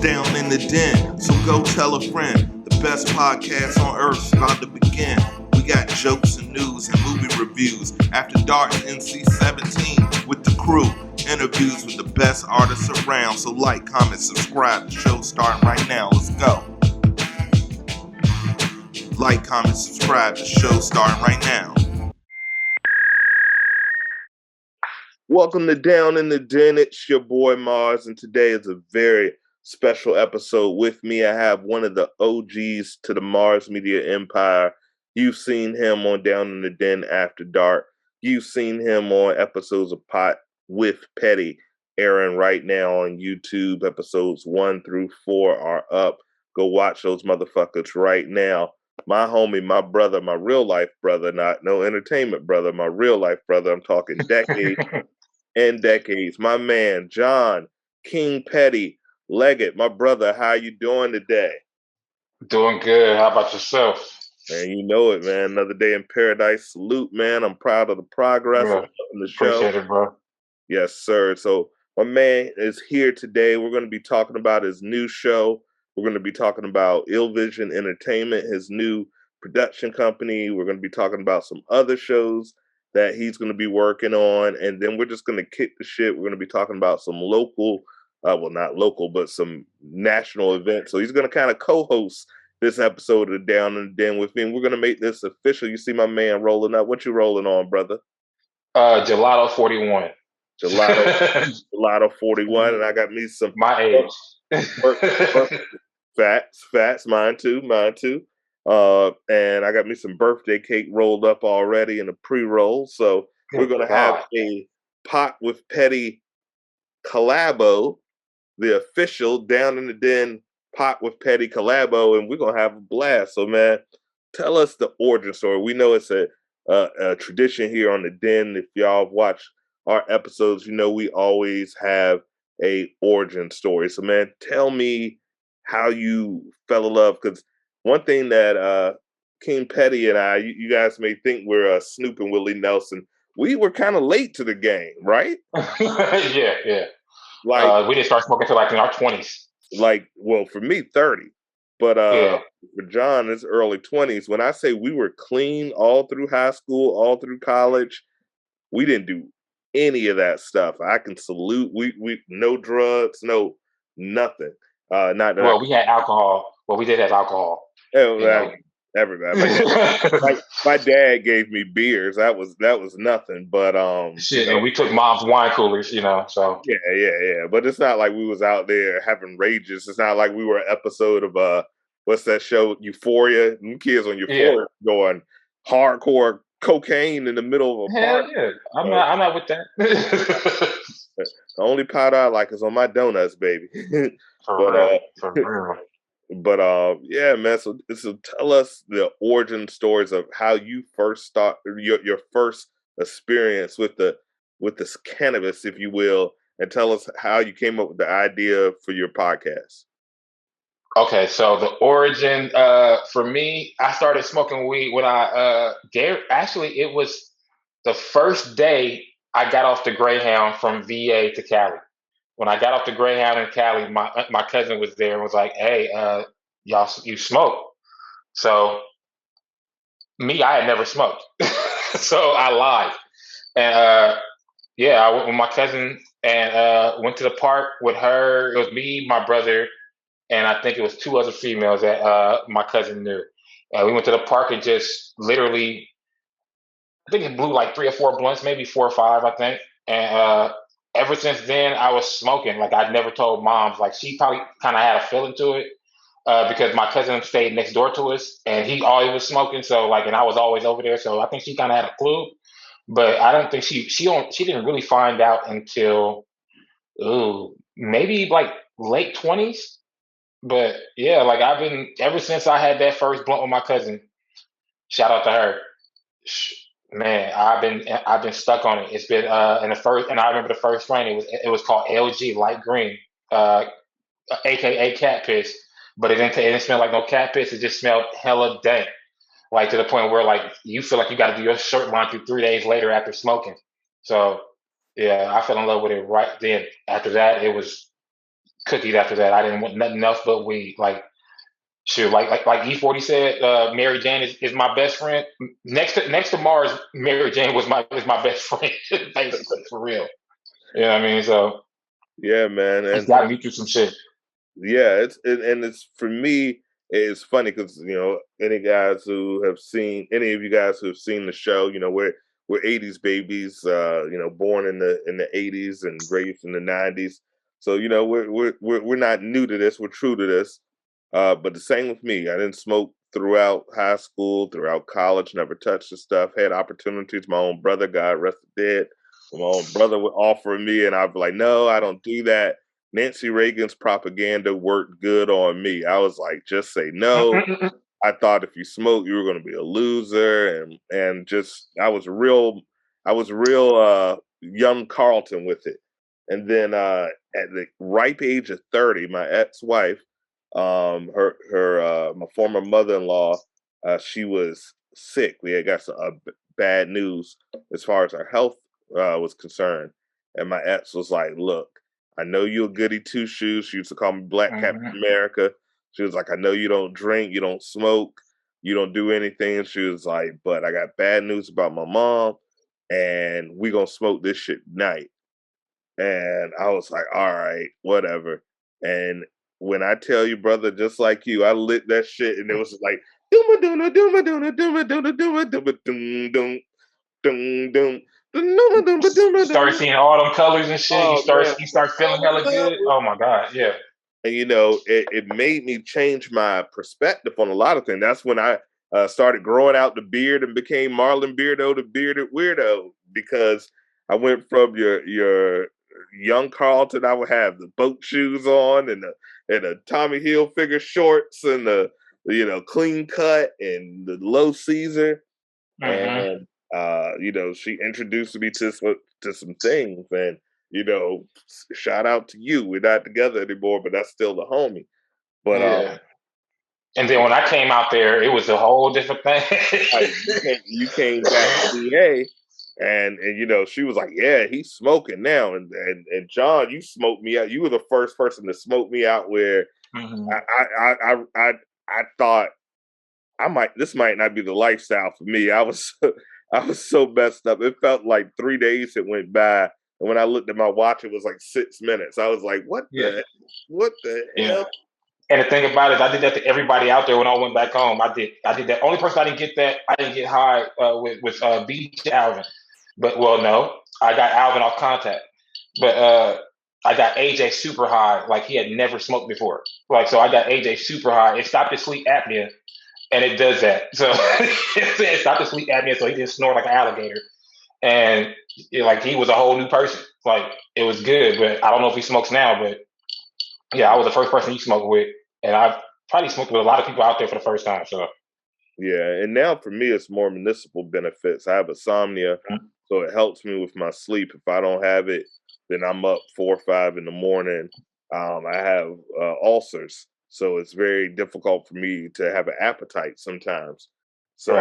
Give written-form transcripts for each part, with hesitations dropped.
Down in the Den, so go tell a friend. The best podcast on earth's about to begin. We got jokes and news and movie reviews. After Dark NC-17 with the crew. Interviews with the best artists around. So like, comment, subscribe. The show's starting right now. Let's go. Like, comment, subscribe. The show's starting right now. Welcome to Down in the Den. It's your boy Marz, and today is a very special episode. With me, I have one of the OGs to the Marz Media Empire. You've seen him on Down in the Den After Dark. You've seen him on episodes of Pot with Petty, airing right now on YouTube. Episodes 1 through 4 are up. Go watch those motherfuckers right now. My homie, my brother, my real life brother, not no entertainment brother, my real life brother. I'm talking decades and decades. My man, Jon, King Petty, Leggett, my brother. How you doing today? Doing good. How about yourself? Man, you know it, man. Another day in paradise. Salute, man. I'm proud of the progress of the show. Appreciate it, bro. Yes, sir. So my man is here today. We're going to be talking about his new show. We're going to be talking about Ill Vision Entertainment, his new production company. We're going to be talking about some other shows that he's going to be working on. And then we're just going to kick the shit. We're going to be talking about some local, well, not local, but some national events. So he's going to kind of co-host this episode of Down in the Den with me. And we're going to make this official. You see my man rolling up. What you rolling on, brother? Gelato 41. Gelato 41. And I got me some. My age. Facts. Mine too. And I got me some birthday cake rolled up already in a pre-roll. So we're going to have a Pot with Petty collabo, the official Down in the Den Pot with Petty collabo, and we're going to have a blast. So, man, tell us the origin story. We know it's a tradition here on the Den. If y'all watch our episodes, you know we always have a origin story. So, man, tell me how you fell in love, because one thing that King Petty and I, you guys may think we're Snoop and Willie Nelson. We were kind of late to the game, right? Yeah. Like we didn't start smoking until like in our 20s. Like, well, for me, 30. But for Jon, it's early 20s. When I say we were clean all through high school, all through college, we didn't do any of that stuff. I can salute. We no drugs, no nothing. Well, we had alcohol. Well, we did have alcohol. Everybody. Like my dad gave me beers. That was nothing. But shit, and we took mom's wine coolers, so yeah. But it's not like we was out there having rages. It's not like we were an episode of what's that show, Euphoria? Them kids on Euphoria going hardcore cocaine in the middle of a hell park. Yeah. I'm not with that. The only powder I like is on my donuts, baby. For real. But yeah, man. So tell us the origin stories of how you first start your first experience with this cannabis, if you will, and tell us how you came up with the idea for your podcast. Okay, so the origin for me, I started smoking weed when actually it was the first day I got off the Greyhound from VA to Cali. When I got off the Greyhound in Cali, my cousin was there and was like, "Hey, you smoke?" So I had never smoked, so I lied, and I went with my cousin and went to the park with her. It was me, my brother, and I think it was 2 other females that my cousin knew. And we went to the park and just literally, I think it blew like 3 or 4 blunts, maybe 4 or 5, I think, and ever since then, I was smoking. Like, I'd never told moms. Like, she probably kind of had a feeling to it because my cousin stayed next door to us, and he always was smoking. So, like, and I was always over there. So I think she kind of had a clue. But I don't think she didn't really find out until, maybe like late 20s. But yeah, like ever since I had that first blunt with my cousin, shout out to her. Man, I've been stuck on it. It's been and I remember the first strain. It was called LG Light Green, aka cat piss. But it didn't smell like no cat piss. It just smelled hella dank, like to the point where like you feel like you got to do your shirt laundry 3 days later after smoking. So yeah, I fell in love with it right then. After that, it was cookies after that. I didn't want nothing else but weed. Like shoot, like E40 said, Mary Jane is my best friend. Next to Marz, Mary Jane is my best friend, basically for real. You know what I mean? So Yeah, man, it's got me through some shit. yeah, and it's for me. It's funny because any guys who have seen any of you guys who have seen the show, we're '80s babies, born in the '80s and raised in the '90s. So we're not new to this. We're true to this. But the same with me. I didn't smoke throughout high school, throughout college. Never touched the stuff. Had opportunities. My own brother, God rest dead. My own brother would offer me, and I'd be like, "No, I don't do that." Nancy Reagan's propaganda worked good on me. I was like, just say no. I thought if you smoke, you were going to be a loser, and just I was real young Carlton with it. And then at the ripe age of 30, my ex-wife, my former mother-in-law, she was sick. We had got some bad news as far as our health was concerned, and my ex was like, "Look, I know you're a goody two shoes." She used to call me Black Captain America. She was like, "I know you don't drink, you don't smoke, you don't do anything." She was like, "But I got bad news about my mom, and we gonna smoke this shit tonight." And I was like, "All right, whatever." And when I tell you, brother, just like you, I lit that shit, and it was like dooma doona dooma doona dooma doona dooma dooma doom doom doom doom. Start seeing all them colors and shit. Oh man, You start feeling hella good. Oh my god, yeah. and it made me change my perspective on a lot of things. That's when I started growing out the beard and became Marlon Beardo, the bearded weirdo, because I went from your young Carlton. I would have the boat shoes on and the Tommy Hilfiger shorts and the clean cut and the low Caesar. And she introduced me to some things, and shout out to you. We're not together anymore, but that's still the homie. But yeah. And then when I came out there, it was a whole different thing. you came back to VA, and she was like, "Yeah, he's smoking now." And Jon, you smoked me out. You were the first person to smoke me out. Where I thought this might not be the lifestyle for me. I was I was so messed up. It felt like 3 days it went by, and when I looked at my watch, it was like 6 minutes. I was like, what the hell? And the thing about it is, I did that to everybody out there when I went back home. I did that. Only person I didn't get high with was Beach Alvin. But no, I got Alvin off contact. But I got AJ super high, like he had never smoked before. Like so, I got AJ super high. It stopped his sleep apnea, and it does that. So it stopped his sleep apnea, so he didn't snore like an alligator. And like he was a whole new person. Like it was good, but I don't know if he smokes now. But yeah, I was the first person he smoked with, and I've probably smoked with a lot of people out there for the first time. So yeah, and now for me, it's more municipal benefits. I have insomnia, so it helps me with my sleep. If I don't have it, then I'm up 4 or 5 in the morning. I have ulcers, so it's very difficult for me to have an appetite sometimes. So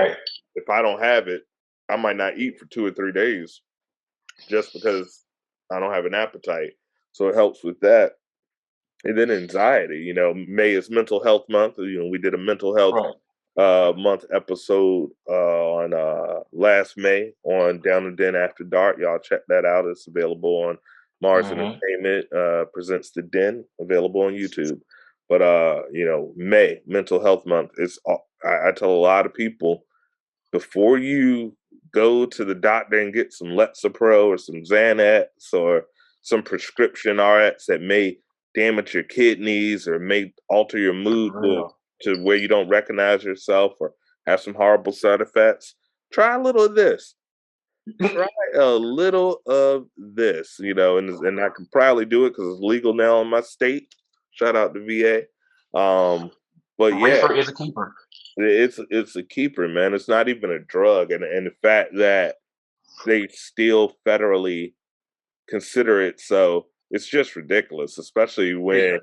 if I don't have it, I might not eat for 2 or 3 days just because I don't have an appetite. So it helps with that. And then anxiety, May is mental health month. We did a mental health month episode on last May on Down and Den After Dark. Y'all check that out. It's available on Marz Entertainment presents the Den, available on YouTube. But May, mental health month, is I tell a lot of people, before you go to the doctor and get some Lexapro or some Xanax or some prescription RX that may damage your kidneys or may alter your mood to where you don't recognize yourself or have some horrible side effects, try a little of this. Try a little of this, and I can probably do it because it's legal now in my state. Shout out to VA. But yeah, reefer is a keeper. It's a keeper, man. It's not even a drug, and the fact that they still federally consider it so, it's just ridiculous, especially when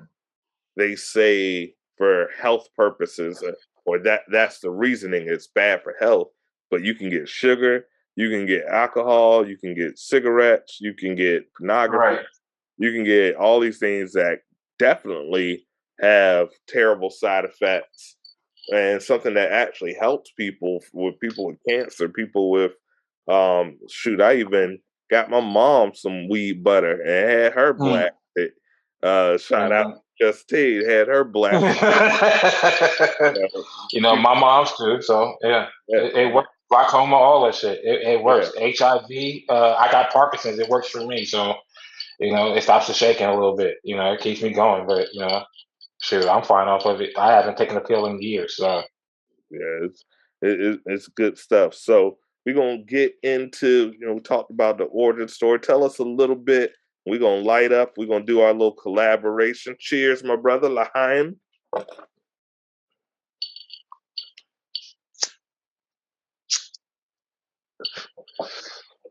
they say for health purposes, or that's the reasoning. It's bad for health, but you can get sugar, you can get alcohol, you can get cigarettes, you can get pornography, you can get all these things that definitely have terrible side effects, and something that actually helps people with cancer, people with shoot, I even got my mom some weed butter and had her blast it. Shout out Justine, had her blast. My mom's too. So yeah, it works. Glaucoma, all that shit. It works. Yeah. HIV. I got Parkinson's. It works for me. So it stops the shaking a little bit. It keeps me going. But shoot, I'm fine off of it. I haven't taken a pill in years. So yeah, it's good stuff. So we're gonna get into we talked about the origin story. Tell us a little bit. We're gonna light up. We're gonna do our little collaboration. Cheers, my brother Lahaim.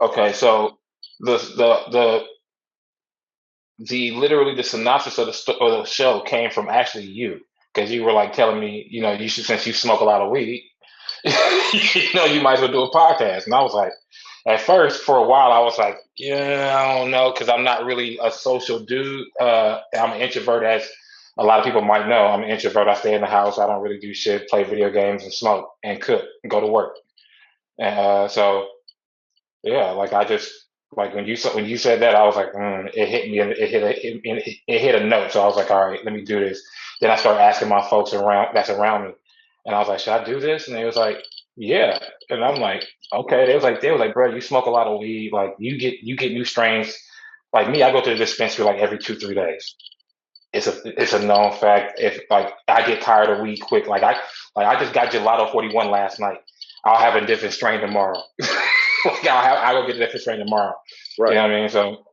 Okay, so the literally the synopsis of the show came from actually you, because you were like telling me, you should, since you smoke a lot of weed, you might as well do a podcast. And I was like, at first, for a while, I was like, yeah, I don't know, because I'm not really a social dude. I'm an introvert, as a lot of people might know. I'm an introvert. I stay in the house. I don't really do shit, play video games and smoke and cook and go to work. And so, yeah, like I just, like when you said that, I was like, it hit me. It hit a note. So I was like, all right, let me do this. Then I started asking my folks around me, and I was like, should I do this? And they was like, yeah. And I'm like, okay. They was like, bro, you smoke a lot of weed. Like you get new strains. Like me, I go to the dispensary like every 2-3 days. It's a known fact. If like I get tired of weed quick, I just got gelato 41 last night. I'll have a different strain tomorrow. I'll go get a different strain tomorrow. Right. You know what I mean? So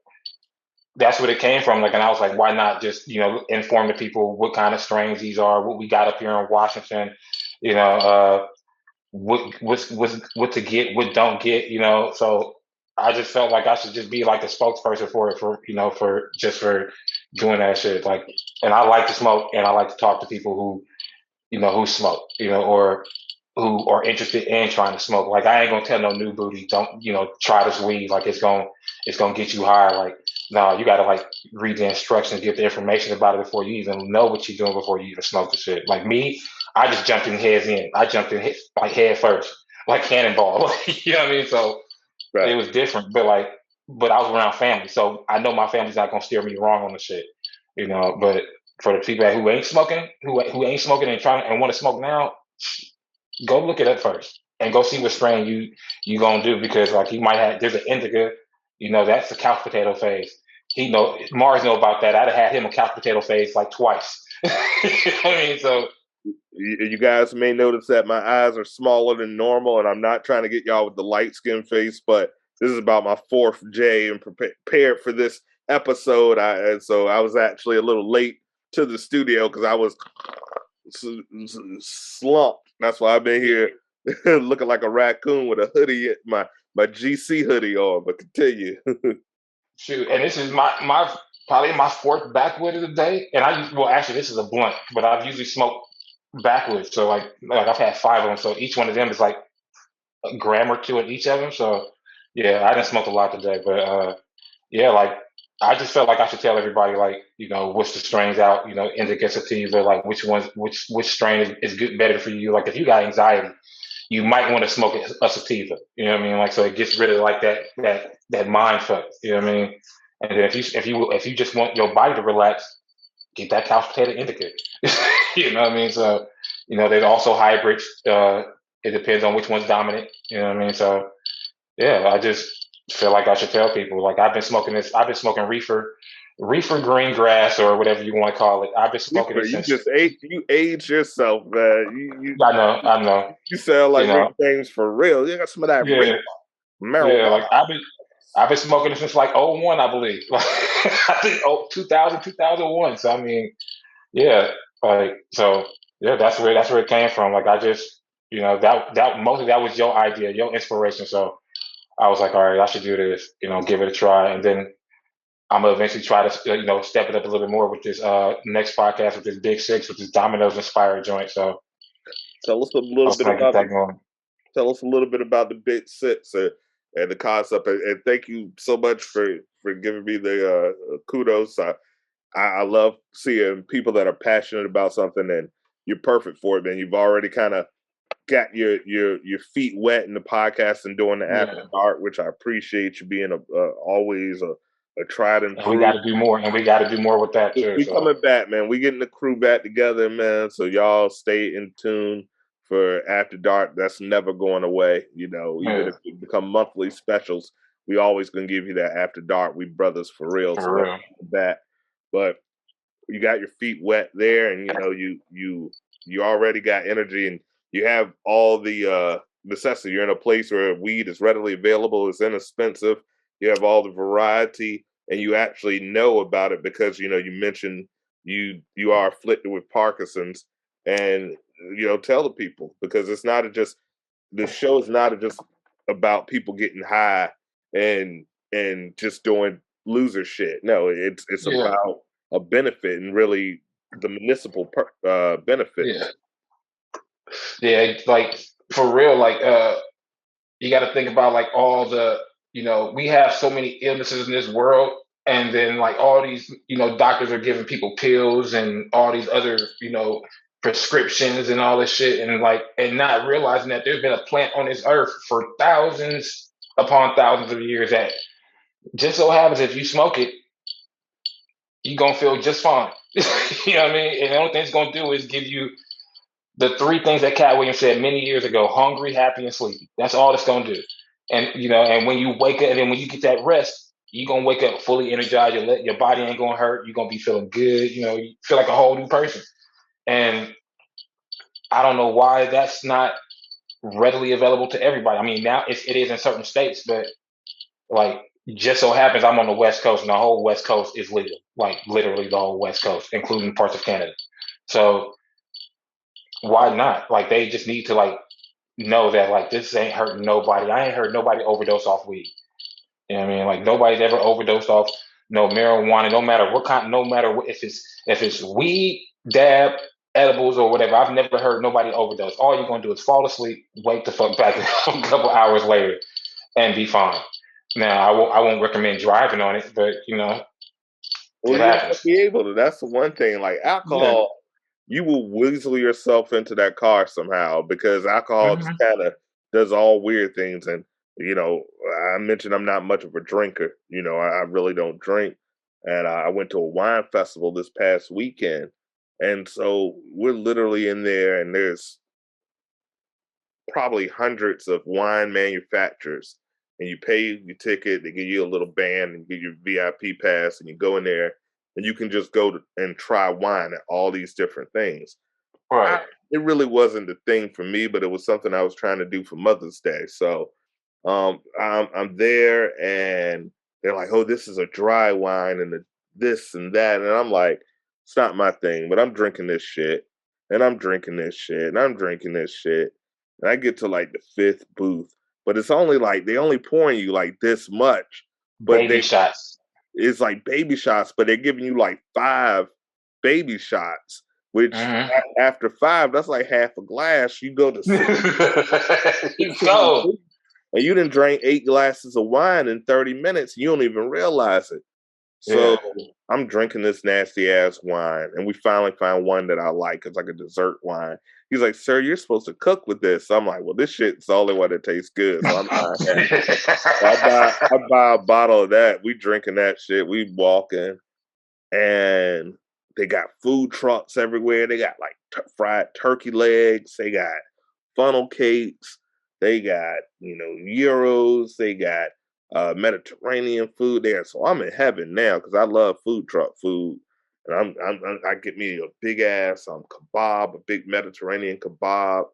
that's what it came from. Like, and I was like, why not just inform the people what kind of strains these are, what we got up here in Washington, what to get, what don't get, So I just felt like I should just be like a spokesperson for it, for doing that shit. Like, and I like to smoke, and I like to talk to people who smoke, or who are interested in trying to smoke. Like, I ain't gonna tell no new booty, don't try this weed. Like, it's gonna get you high. Like, no, you gotta like read the instructions, get the information about it before you even know what you're doing, before you even smoke the shit. Like me, I just jumped in heads in. I jumped in like head first, like cannonball. You know what I mean? So It was different, but I was around family, so I know my family's not gonna steer me wrong on the shit. But for the people who ain't smoking, who ain't smoking and trying and want to smoke now, go look it up first and go see what strain you gonna do, because like you might have, there's an indica, that's the couch potato phase. Marz know about that. I'd have had him a couch potato phase like twice. You know what I mean? So you guys may notice that my eyes are smaller than normal, and I'm not trying to get y'all with the light skin face, but this is about my fourth J and prepared for this episode. So I was actually a little late to the studio because I was slumped. That's why I've been here looking like a raccoon with a hoodie, my GC hoodie on. But continue. Shoot, and this is my probably my fourth backwood of the day. And actually this is a blunt, but I've usually smoked backwoods. So like I've had 5 of them. So each one of them is like a gram or 2 at each of them. So yeah, I didn't smoke a lot today, but yeah, like I just felt like I should tell everybody, like, what's the strains out, indica, sativa, like which strain is good, better for you. Like if you got anxiety, you might want to smoke a sativa. You know what I mean? Like, so it gets rid of like that mind fuck. You know what I mean? And then if you just want your body to relax, get that couch potato indica. You know what I mean? So, there's also hybrids. It depends on which one's dominant. You know what I mean? So, yeah, I just feel like I should tell people. Like I've been smoking reefer green grass, or whatever you want to call it. I've been smoking it since. You age yourself, man. I know. You sound like Rick James for real. You got some of that marijuana. Yeah, like I've been smoking it since like 01, I believe. Like I think 2000, 2001. So I mean, yeah, like so yeah, that's where it came from. Like I just that mostly that was your idea, your inspiration. So I was like, all right, I should do this, give it a try. And then I'm gonna eventually try to, step it up a little bit more with this next podcast, with this Big Six, with this Dominoes inspired joint. So tell us a little bit about the Big Six and the concept. And thank you so much for giving me the kudos. I love seeing people that are passionate about something and you're perfect for it, man. You've already kind of got your feet wet in the podcast and doing the after dark, which I appreciate you being always a tried and And we true. got to do more, and we got to do more with that too. We So coming back, man. We getting the crew back together, man. So y'all stay in tune for After Dark. That's never going away. You know, even if it become monthly specials, we always gonna give you that After Dark. We brothers for real. So that's that. But you got your feet wet there, and you know you already got energy, and you have all the necessity. You're in a place where weed is readily available, it's inexpensive. You have all the variety, and you actually know about it because you know you mentioned you are afflicted with Parkinson's, and you know tell the people because it's not just the show is not just about people getting high and just doing loser shit. No, it's about a benefit and really the municipal benefits. Yeah, like for real, like you got to think about like all the, you know, we have so many illnesses in this world, and then like all these, you know, doctors are giving people pills and all these other, you know, prescriptions and all this shit, and like and not realizing that there's been a plant on this earth for thousands upon thousands of years that just so happens if you smoke it, you're gonna feel just fine. You know what I mean? And the only thing it's gonna do is give you the three things that Cat Williams said many years ago: hungry, happy, and sleepy. That's all it's gonna do. And you know, and when you wake up, and then when you get that rest, you're gonna wake up fully energized. Your body ain't gonna hurt. You're gonna be feeling good. You know, you feel like a whole new person. And I don't know why that's not readily available to everybody. I mean, now it is in certain states, but like just so happens I'm on the West Coast, and the whole West Coast is legal. Like literally the whole West Coast, including parts of Canada. So why not? Like they just need to like know that like this ain't hurting nobody. I ain't heard nobody overdose off weed. You know what I mean? Like nobody's ever overdosed off no marijuana, no matter what kind, no matter what, if it's weed, dab, edibles or whatever. I've never heard nobody overdose. All you're gonna do is fall asleep, wake the fuck back a couple hours later, and be fine. Now I won't recommend driving on it, but you know Well, it you have to happens. be able to. That's the one thing. Like Yeah. alcohol, you will weasel yourself into that car somehow because alcohol just kind of does all weird things. And you know, I mentioned I'm not much of a drinker. You know, I really don't drink. And I went to a wine festival this past weekend, and so we're literally in there, and there's probably hundreds of wine manufacturers, and you pay your ticket, they give you a little band and give you a VIP pass, and you go in there and you can just and try wine at all these different things. Right. It really wasn't the thing for me, but it was something I was trying to do for Mother's Day. So I'm there, and they're like, "Oh, this is a dry wine, and this and that," and I'm like, "It's not my thing," but I'm drinking this shit, and I'm drinking this shit, and I'm drinking this shit, and I get to like the fifth booth, but it's only like they only pouring you like this much, but Baby shots. it's like baby shots, but they're giving you like 5 baby shots, which after 5, that's like half a glass. You go to 16, So and you didn't drink 8 glasses of wine in 30 minutes. You don't even realize it. So yeah. I'm drinking this nasty ass wine, and we finally find one that I like. It's like a dessert wine. He's like, "Sir, you're supposed to cook with this." So I'm like, "Well, this shit's the only one that tastes good." So I'm not happy. So I buy a bottle of that. We drinking that shit. We walking, and they got food trucks everywhere. They got like fried turkey legs. They got funnel cakes. They got gyros. They got Mediterranean food there. So I'm in heaven now because I love food truck food. And I get me a big ass kebab, a big Mediterranean kebab.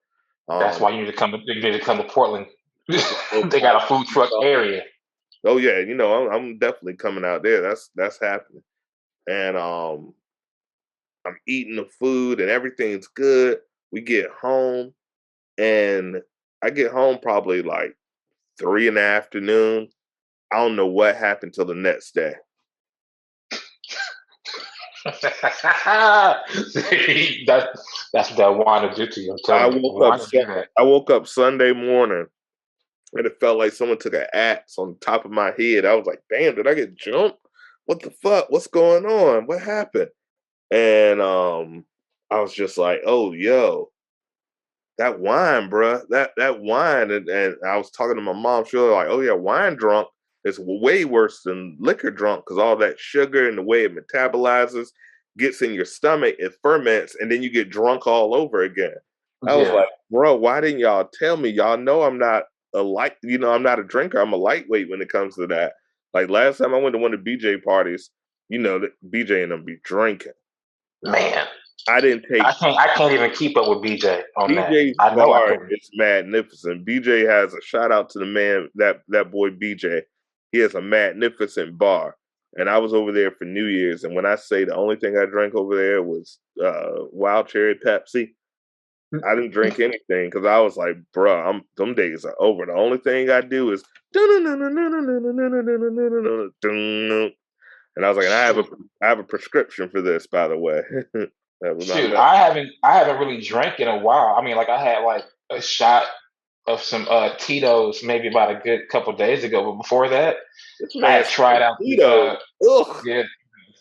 That's why you need to come. You need to come to Portland. They got a food truck area. Oh yeah, I'm definitely coming out there. That's happening. And I'm eating the food and everything's good. We get home, and I get home probably like 3 in the afternoon. I don't know what happened till the next day. That's what that wine to do to you. I'm telling you. I woke up Sunday morning, and it felt like someone took an axe on the top of my head. I was like, "Damn, did I get jumped?" what the fuck? What's going on? What happened? And I was just like, oh, yo, that wine, bruh, that wine. And I was talking to my mom. She was like, oh, yeah, wine drunk is way worse than liquor drunk because all that sugar and the way it metabolizes gets in your stomach, it ferments, and then you get drunk all over again. I was like, bro, why didn't y'all tell me? Y'all know I'm not I'm not a drinker. I'm a lightweight when it comes to that. Like last time I went to one of the BJ parties, that BJ and them be drinking. Man, I didn't take. I can't even keep up with BJ on that. BJ's I know I bar couldn't. is magnificent. BJ has a shout out to the man, that boy BJ. He has a magnificent bar. And I was over there for New Year's, and when I say the only thing I drank over there was wild cherry Pepsi, I didn't drink anything because I was like, bruh, them days are over. The only thing I do is and I was like, and I have a prescription for this, by the way. That was my Shoot, I haven't really drank in a while. I mean, like I had like a shot of some Tito's maybe about a good couple days ago, but before that, this I man had tried out this Tito's. Ugh, yeah,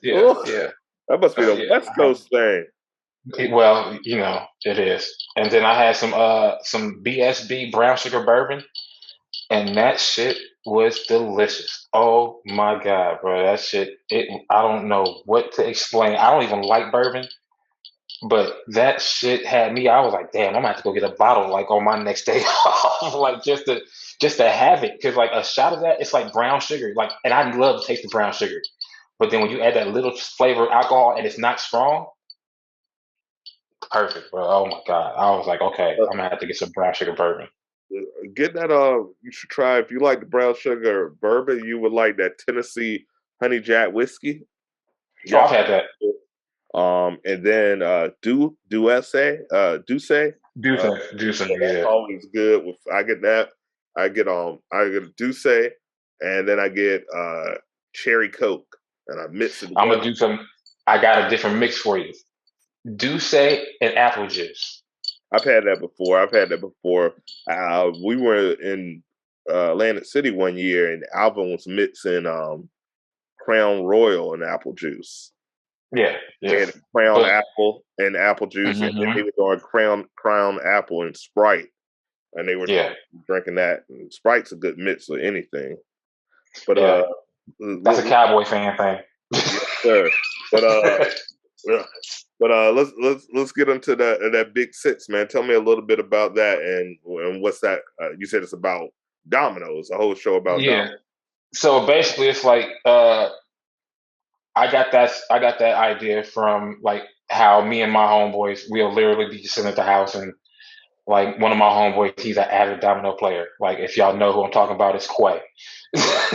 yeah, ugh. yeah. That must be the Yeah, West Coast thing. well, it is. And then I had some BSB brown sugar bourbon, and that shit was delicious. Oh my god, bro, that shit. I don't know what to explain. I don't even like bourbon, but that shit had me. I was like, damn, I'm gonna have to go get a bottle like on my next day off, like just to have it, because like a shot of that, it's like brown sugar, like, and I love the taste of brown sugar. But then when you add that little flavor of alcohol and it's not strong, perfect, bro. Oh my god. I was like, okay, I'm gonna have to get some brown sugar bourbon. Get that. You should try if you like the brown sugar bourbon. You would like that Tennessee Honey Jack whiskey. Oh, Yeah. I've had that. And then Duce, Juicing, juicing, that's yeah. always good. With I get that, I get a Duce, and then I get cherry Coke, and I mix it I'm together. gonna do some. I got a different mix for you. Douce and apple juice. I've had that before. We were in Atlantic City one year, and Alvin was mixing Crown Royal and apple juice. Yeah, They yeah. had Crown But Apple and apple juice, and then they hmm were doing Crown Apple and Sprite, and they were yeah, drinking that. And Sprite's a good mix of anything. But yeah. That's a look, cowboy fan thing. yes, sir. But yeah. But let's get into that Big Six, man. Tell me a little bit about that and what's that? You said it's about dominoes, a whole show about Yeah. dominoes. So basically, it's like I got that idea from like how me and my homeboys we'll literally be just sitting at the house, and like one of my homeboys, he's an avid domino player. Like if y'all know who I'm talking about, it's Quay.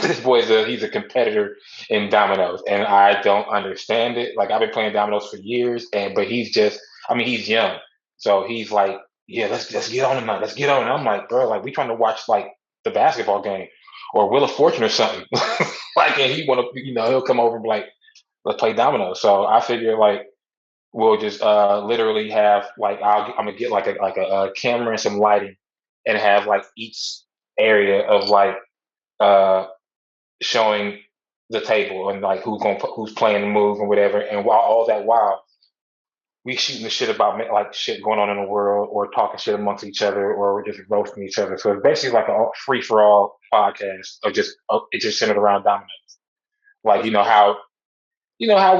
This boy's he's a competitor in dominoes, and I don't understand it. Like I've been playing dominoes for years, but he's just, I mean, he's young, so he's like, yeah, let's get on tonight. Let's get on. And I'm like, bro, like we trying to watch like the basketball game or Wheel of Fortune or something. Like, and he want to, he'll come over and be like, let's play dominoes. So I figure like we'll just literally have like I'm gonna get like a camera and some lighting, and have like each area of like uh showing the table and like who's playing the move and whatever, and while all that while we shooting the shit about like shit going on in the world, or talking shit amongst each other, or we're just roasting each other. So it's basically like a free for all podcast of just it's just centered around dominoes. Like you know how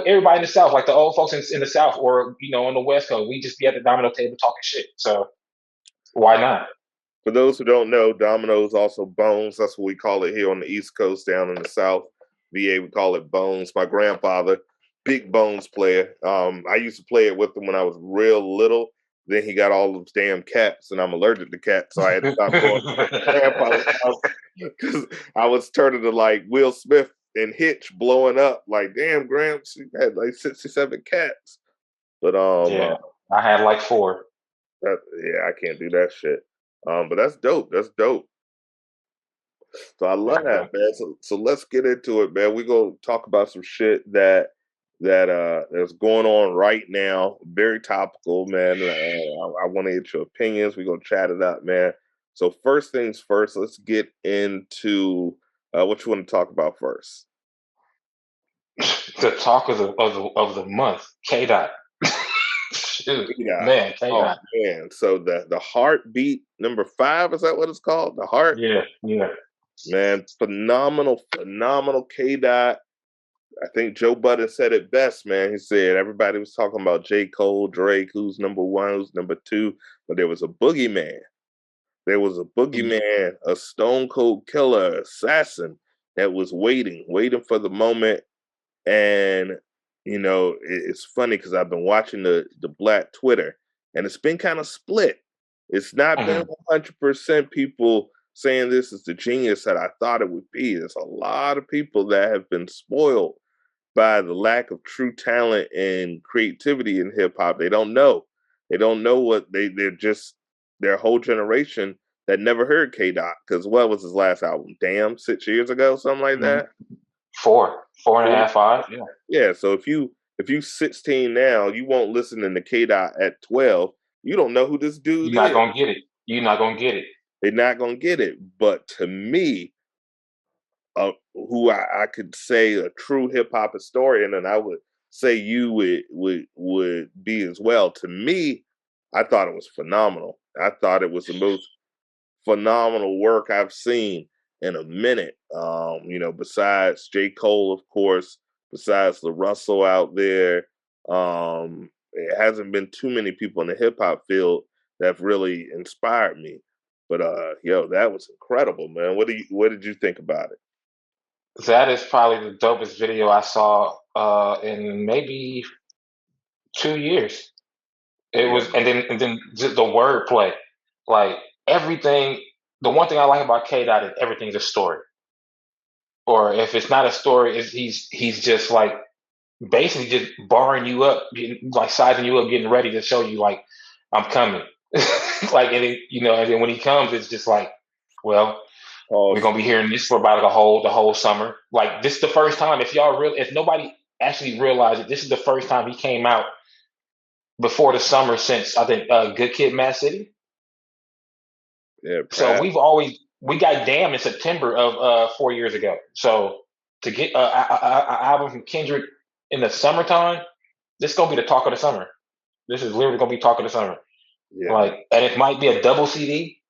everybody in the South, like the old folks in the South, or on the West Coast, we just be at the domino table talking shit. So why not? For those who don't know, dominoes also bones. That's what we call it here on the East Coast. Down in the South, VA, we call it bones. My grandfather, big bones player. I used to play it with him when I was real little. Then he got all those damn cats, and I'm allergic to cats, so I had to stop going to my grandfather's house because I was turning to like Will Smith and Hitch, blowing up. Like, damn, Gramps, you had like 67 cats. But Yeah, I had like four. yeah, I can't do that shit. But that's dope. That's dope. So I love Yeah, that, man. So let's get into it, man. We gonna talk about some shit that's going on right now. Very topical, man. I want to get your opinions. We gonna chat it up, man. So first things first, let's get into what you want to talk about first. The talk of the month, K Dot. Shoot, K-Dot. man, K Oh Dot. man. So the heartbeat number 5, is that what it's called? The heart? Yeah, yeah. Man, phenomenal K Dot. I think Joe Budden said it best, man. He said everybody was talking about J. Cole, Drake, who's number 1, who's number 2, but there was a boogeyman. There was a boogeyman, a stone cold killer, assassin that was waiting for the moment. And it's funny because I've been watching the Black Twitter, and it's been kind of split. It's not been 100% people saying this is the genius that I thought it would be. There's a lot of people that have been spoiled by the lack of true talent and creativity in hip hop. They don't know. They don't know what they're just their whole generation that never heard K Dot, because what was his last album? Damn, 6 years ago, something like that. 4 and a half, 5. Yeah. Yeah. So if you 16 now, you won't listen to K Dot at 12. You don't know who this dude You're not is. gonna get it. You're not gonna get it. They're not gonna get it. But to me, who I could say a true hip hop historian, and I would say you would be as well. To me, I thought it was phenomenal. I thought it was the most phenomenal work I've seen in a minute. Besides J. Cole, of course, besides the Russell out there, it hasn't been too many people in the hip hop field that have really inspired me. But that was incredible, man. What did you think about it? That is probably the dopest video I saw in maybe 2 years. It Yeah. was, and then just the wordplay, like everything. The one thing I like about K Dot is everything's a story. Or if it's not a story, he's just like basically just barring you up, like sizing you up, getting ready to show you like I'm coming. Like and then when he comes, it's just like, well, we're gonna be hearing this for about the whole summer. Like this is the first time. If nobody actually realized it, this is the first time he came out before the summer since I think Good Kid, Mad City. Yeah, So we got Damn in September of 4 years ago. So to get an album from Kendrick in the summertime, this is gonna be the talk of the summer. This is literally gonna be talk of the summer. Yeah. Like, and it might be a double CD.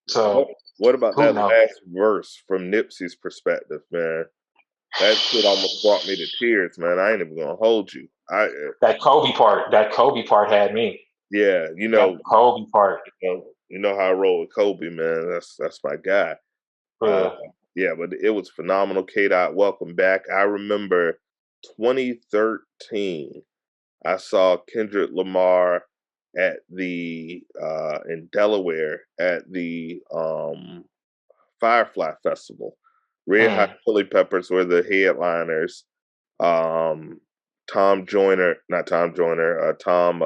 So what about that knows? last verse from Nipsey's perspective, man? That shit almost brought me to tears, man. I ain't even gonna hold you. That Kobe part had me. Yeah, That Kobe part. You know how I roll with Kobe, man. That's my guy. Yeah, but it was phenomenal. K Dot, welcome back. I remember 2013. I saw Kendrick Lamar at the in Delaware at the Firefly Festival. Red Hot Chili Peppers were the headliners. Tom Joyner, not Tom Joyner, Tom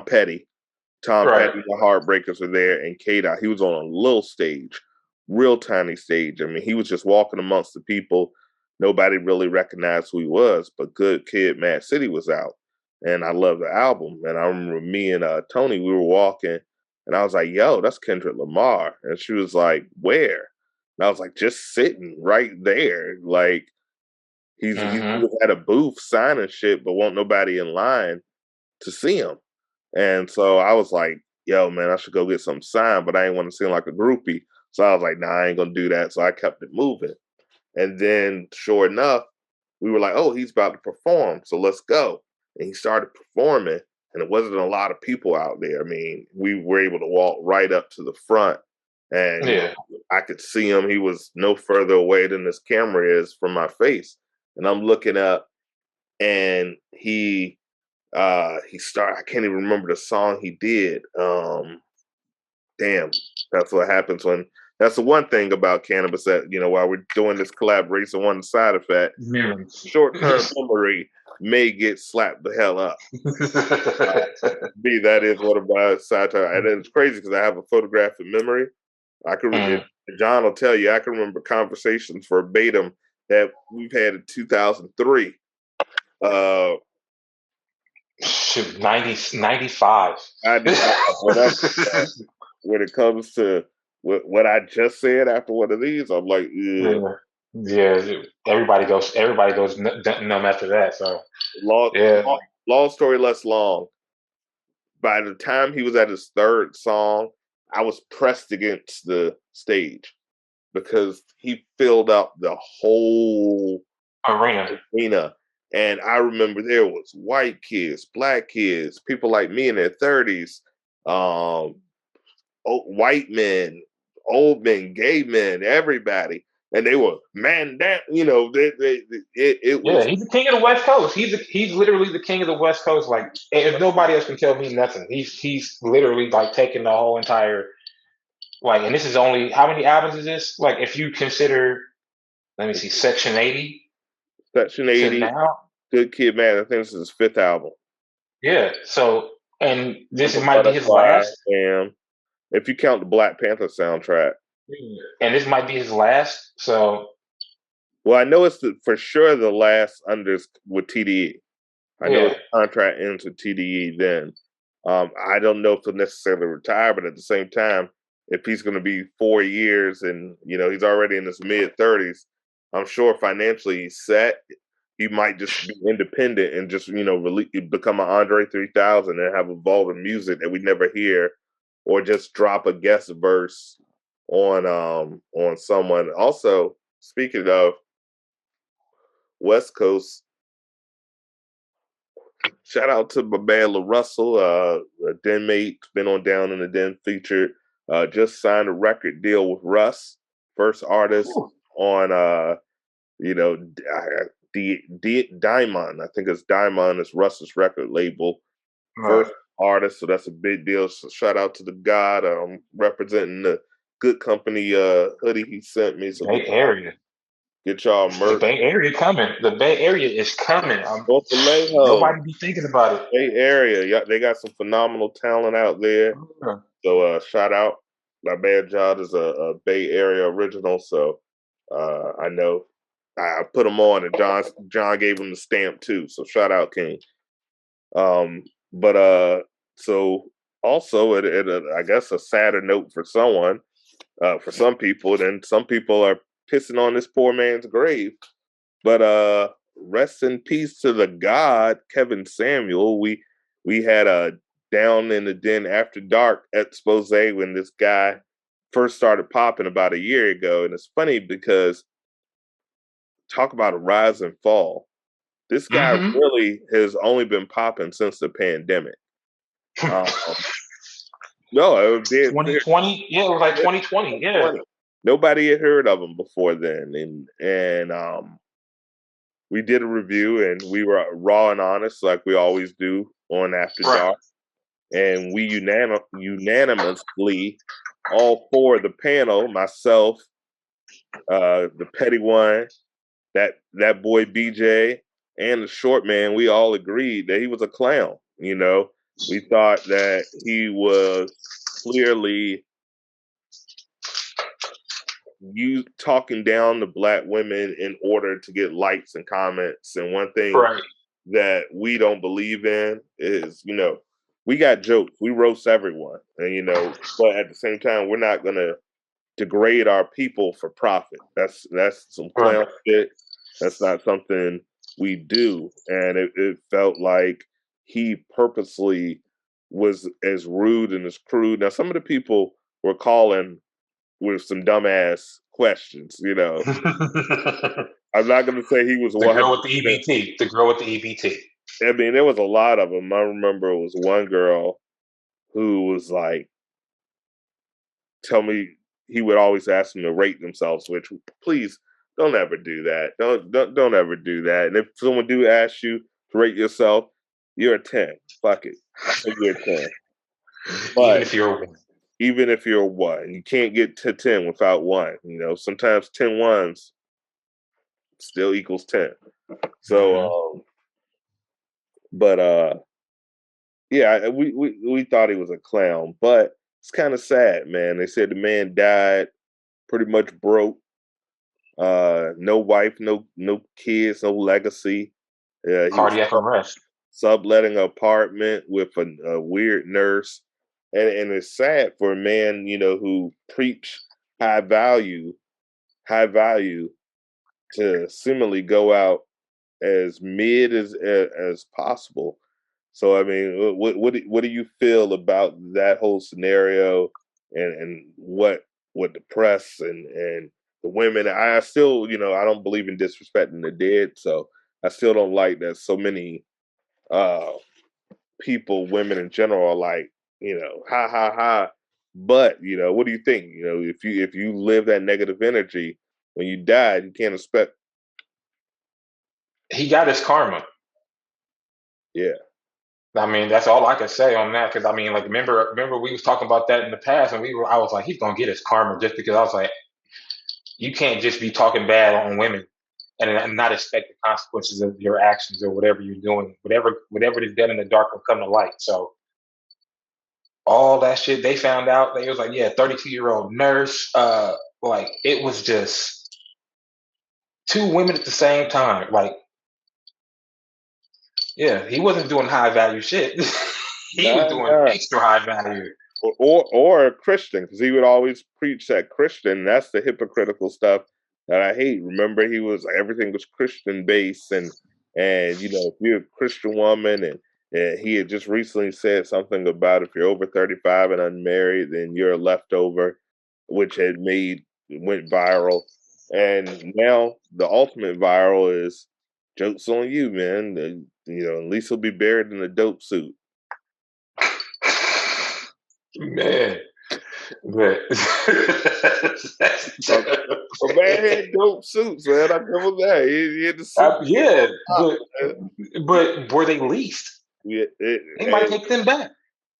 Petty. Tom Petty, the Heartbreakers were there, and K-Dot. He was on a little stage, real tiny stage. I mean, he was just walking amongst the people. Nobody really recognized who he was, but Good Kid, Mad City was out, and I love the album. And I remember me and Tony, we were walking, and I was like, "Yo, that's Kendrick Lamar," and she was like, "Where?" And I was like, "Just sitting right there, like." He was at a booth signing shit, but won't nobody in line to see him. And so I was like, yo, man, I should go get some signed, but I ain't want to seem like a groupie. So I was like, nah, I ain't gonna do that. So I kept it moving. And then sure enough, we were like, oh, he's about to perform. So let's go. And he started performing, and it wasn't a lot of people out there. I mean, we were able to walk right up to the front, and I could see him. He was no further away than this camera is from my face. And I'm looking up, and he started, I can't even remember the song he did. Damn, that's what happens that's the one thing about cannabis that, while we're doing this collaboration, one side effect, short-term memory may get slapped the hell up. That is one of my satire. And it's crazy because I have a photographic memory. I can John will tell you, I can remember conversations verbatim that we've had in 2003. 95. When it comes to what I just said after one of these, I'm like, yeah. Yeah, everybody goes numb after that. So Long, yeah, long story less long. By the time he was at his third song, I was pressed against the stage because he filled up the whole arena. arena. And I remember there was white kids, black kids, people like me in their 30s, um, white men, old men, gay men, everybody. And they were, man, that, it Yeah, was he's the king of the West Coast. He's literally the king of the West Coast. Like, if nobody else can tell me nothing, he's literally like taking the whole entire like. And this is only how many albums is this? Like, if you consider, let me see, Section 80 Section to 80, now. Good Kid, Man. I think this is his fifth album. Yeah. So, and this Pimp a might be his Butterfly, last. and if you count the Black Panther soundtrack. And this might be his last. So, Well, I know it's for sure the last under with TDE. I know yeah. his contract ends with TDE then. I don't know if he'll necessarily retire, but at the same time, if he's going to be 4 years and he's already in his mid-30s, I'm sure financially he's set. He might just be independent and just become an Andre 3000 and have evolving music that we never hear, or just drop a guest verse on someone. Also, speaking of West Coast, shout out to my man LaRussell, a den mate, been on Down in the Den featured. Just signed a record deal with Russ, first artist Ooh. on Diamond. I think it's Diamond is Russ's record label. Right. First artist, so that's a big deal. So shout out to the God. Representing the Good Company hoodie he sent me. So Bay Area. get y'all The merch. Bay Area coming. The Bay Area is coming. North Vallejo, Nobody be thinking about it. Bay Area. Yeah, they got some phenomenal talent out there. Yeah. So shout out. My man John is a Bay Area original, so I know I put him on, and John gave him the stamp too. So shout out King. But so also I guess a sadder note for someone, for some people, then some people are pissing on this poor man's grave. But rest in peace to the God Kevin Samuel. We had a Down in the Den After Dark expose when this guy first started popping about a year ago, and it's funny because talk about a rise and fall. This guy Mm-hmm. really has only been popping since the pandemic. Um, no, it did. 2020. Yeah, it was like 2020. Yeah. Nobody had heard of him before then, and we did a review, and we were raw and honest, like we always do on After Right. Dark, and we unanimously, all four of the panel, myself, the petty one, that boy BJ, and the short man, we all agreed that he was a clown. We thought that he was clearly you talking down to black women in order to get likes and comments. And one thing Right. that we don't believe in is, we got jokes, we roast everyone, and but at the same time, we're not gonna degrade our people for profit. That's some Right. clown shit. That's not something we do. And it felt like he purposely was as rude and as crude. Now, some of the people were calling with some dumbass questions. The I'm not going to say he was girl with the 100%. EBT. The girl with the EBT. I mean, there was a lot of them. I remember it was one girl who was like, tell me, he would always ask them to rate themselves, which please don't ever do that. Don't ever do that. And if someone do ask you to rate yourself, you're a 10. Fuck it. You're a 10. Even But if you're a even if you're a 1, you can't get to 10 without 1. Sometimes 10 ones still equals 10. So, mm-hmm. but yeah, we thought he was a clown, but it's kind of sad, man. They said the man died pretty much broke. No wife, no kids, no legacy. He was Cardiac arrest. subletting an apartment with a weird nurse, and it's sad for a man, who preach high value, to seemingly go out as mid as possible. So I mean, what do you feel about that whole scenario, and what the press and the women? I still, I don't believe in disrespecting the dead, so I still don't like that so many uh people, women in general, are like, ha ha ha. But what do you think? If you live that negative energy when you die, you can't expect. He got his karma. Yeah. I mean, that's all I can say on that. Because I mean, like, remember we was talking about that in the past, and I was like, he's gonna get his karma just because I was like, you can't just be talking bad on women and not expect the consequences of your actions or whatever you're doing. Whatever is done in the dark will come to light. So all that shit they found out, they was like, yeah, 32-year-old nurse. Like it was just two women at the same time. Like, yeah, he wasn't doing high value shit. He was Nah, doing nah. extra high value. Or a Christian, because he would always preach that Christian. That's the hypocritical stuff that I hate. Remember, everything was Christian based, and if you're a Christian woman, and he had just recently said something about if you're over 35 and unmarried, then you're a leftover, which went viral, and now the ultimate viral is jokes on you, man. At least he'll be buried in a dope suit. Man, but A man had dope suits, man. I give him that. He had the suit. yeah, but were they leased? Yeah, They might take them back.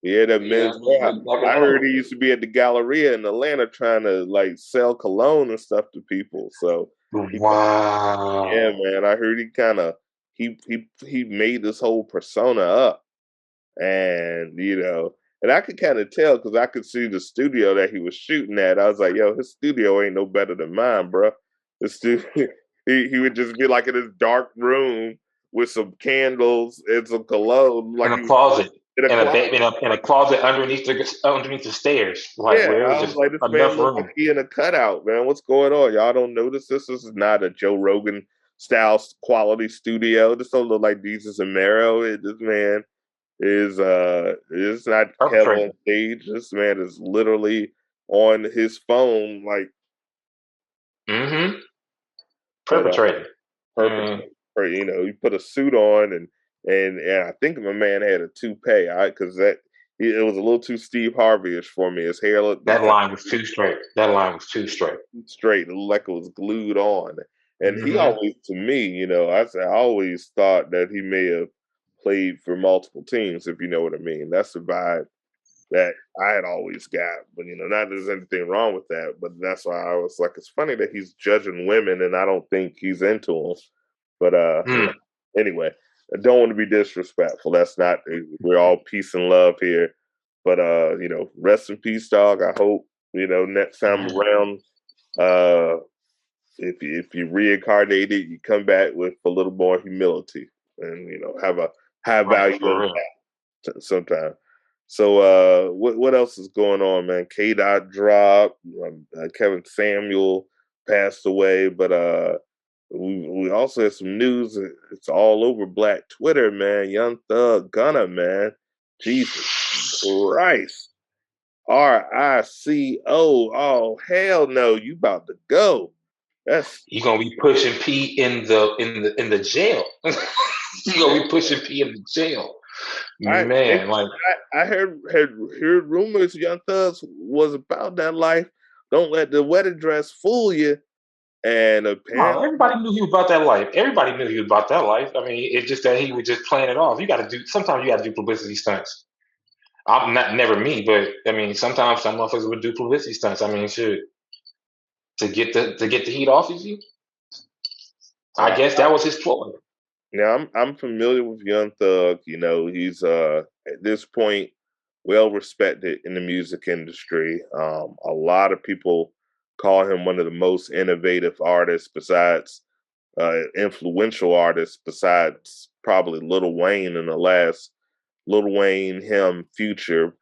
yeah, the Yeah, men's warehouse. never I heard know. he used to be at the Galleria in Atlanta trying to like sell cologne and stuff to people. So yeah, Wow. man. I heard he made this whole persona up, and and I could kind of tell because I could see the studio that he was shooting at. I was like, yo, his studio ain't no better than mine, bro. The studio, he would just be like in his dark room with some candles and some cologne, In like a he was closet, in a closet. in a closet underneath the stairs, like Yeah, where it was I was just like, this man enough look like room. he in a cutout, man. What's going on? Y'all don't notice this? This is not a Joe Rogan style quality studio. This don't look like Jesus and Mero. This man it's not Kevin on Perpetrating. stage. This man is literally on his phone, like, Mm-hmm. but Perpetrating. perfect. Mm, You put a suit on, and I think my man had a toupee, because it was a little too Steve Harvey-ish for me. His hair looked that kind line was too straight. That line was too straight. of straight, it looked like it was glued on. And he Mm-hmm. always, to me, I always thought that he may have played for multiple teams, if you know what I mean. That's the vibe that I had always got. But not that there's anything wrong with that. But that's why I was like, it's funny that he's judging women, and I don't think he's into them. But Mm. anyway, I don't want to be disrespectful. That's not. We're all peace and love here. But rest in peace, dog. I hope next time Mm-hmm. around, uh, if you reincarnated, you come back with a little more humility, and have a high Right, value for real. sometime. So what else is going on, man? K Dot dropped. Kevin Samuel passed away, but we also had some news. It's all over Black Twitter, man. Young Thug Gunna, man. Jesus Christ. RICO. Oh hell no! You about to go? That's You gonna be pushing P in the jail. You gonna be pushing P in the jail, I man. Like, I heard rumors Young Thugs was about that life. Don't let the wedding dress fool you. And no, apparently, everybody knew he was about that life. Everybody knew he was about that life. I mean, it's just that he was just playing it off. Sometimes you got to do publicity stunts. I'm not never me, but I mean, sometimes some motherfuckers would do publicity stunts. I mean, shit, to get the heat off of you. I uh, guess that was his ploy. now I'm familiar with Young Thug. He's at this point well respected in the music industry. A lot of people call him one of the most innovative artists, besides influential artists, besides probably Lil Wayne in the last. Lil Wayne, him, Future,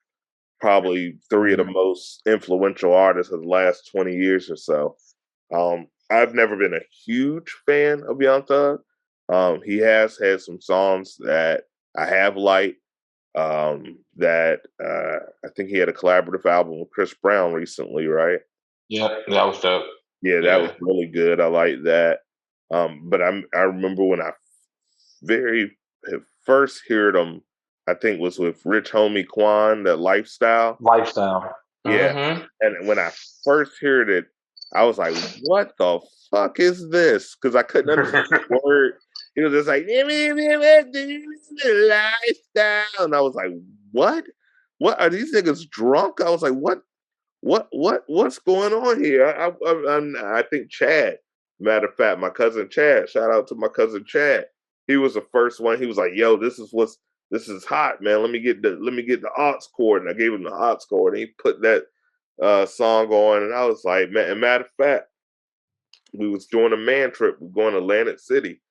probably three of the most influential artists of the last 20 years or so. I've never been a huge fan of Young Thug. He has had some songs that I have liked. That I think he had a collaborative album with Chris Brown recently, right? Yeah, that was dope. Yeah, that was Yeah. really good. I like that. But I remember when I very first heard him, I think was with Rich Homie Quan, that Lifestyle. Lifestyle. Yeah. Mm-hmm. And when I first heard it, I was like, what the fuck is this? Because I couldn't understand the word. He was just like, lifestyle. And I was like, what? What are these niggas drunk? I was like, what's going on here? I think Chad, matter of fact, my cousin Chad, shout out to my cousin Chad. He was the first one. He was like, yo, this is hot, man. Let me get the aux chord. And I gave him the aux chord and he put that song on. And I was like, man, and matter of fact, we was doing a man trip. We're going to Atlantic City.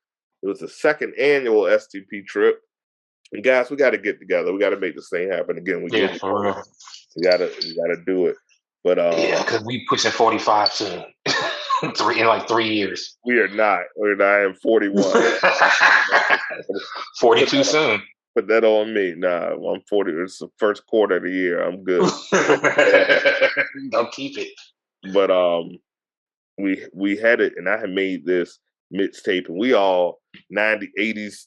It was the second annual STP trip. And guys, we got to get together. We got to make this thing happen again. Yeah, for real. We gotta do it. But yeah, because we pushing 45 soon. in like 3 years. We are not. I am 41. 42 soon. Put that on me. Nah, I'm 40. It's the first quarter of the year. I'm good. Don't keep it. But we had it, and I had made this mixtape, and we all 80s,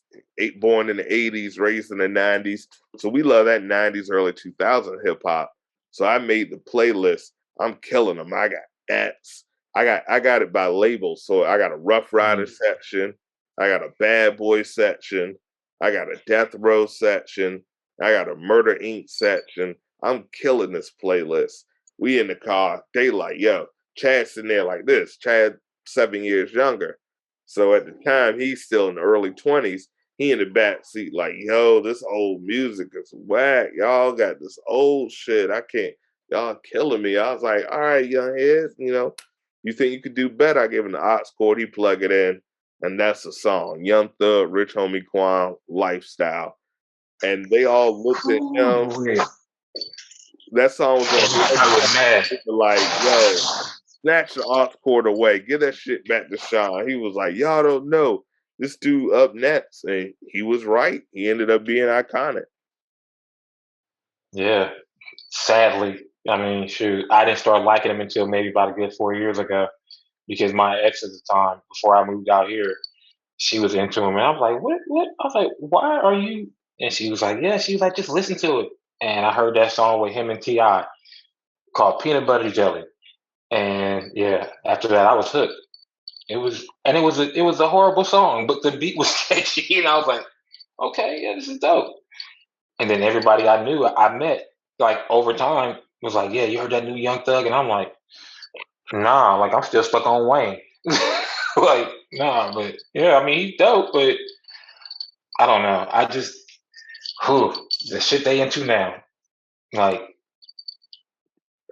born in the 80s, raised in the 90s. So we love that 90s, early 2000 hip hop. So I made the playlist. I'm killing them. I got X. I got it by labels. So I got a Rough Rider section. I got a Bad Boy section. I got a Death Row section. I got a Murder Inc. section. I'm killing this playlist. We in the car. They like, yo, Chad's sitting there like this. Chad, 7 years younger. So at the time, he's still in the early 20s. He in the back seat like, yo, this old music is whack. Y'all got this old shit. I can't. Y'all killing me. I was like, all right, young heads, you think you could do better? I gave him the aux chord. He plug it in, and that's the song. Young Thug, Rich Homie Quan, Lifestyle. And they all looked at him. That song was on. Like, yo, snatch the aux chord away. Give that shit back to Sean. He was like, y'all don't know. This dude up next. And he was right. He ended up being iconic. Yeah. Sadly. I mean, shoot, I didn't start liking him until maybe about a good 4 years ago because my ex at the time, before I moved out here, she was into him. And I was like, what? I was like, why are you? And she was like, yeah. She was like, just listen to it. And I heard that song with him and T.I. called Peanut Butter Jelly. And yeah, after that, I was hooked. It was a horrible song, but the beat was catchy. And I was like, okay, yeah, this is dope. And then everybody I knew, I met, like over time, was like, yeah, you heard that new Young Thug? And I'm like, nah, like I'm still stuck on Wayne. Like, nah, but yeah, I mean, he's dope, but I don't know. I just, the shit they into now. Like,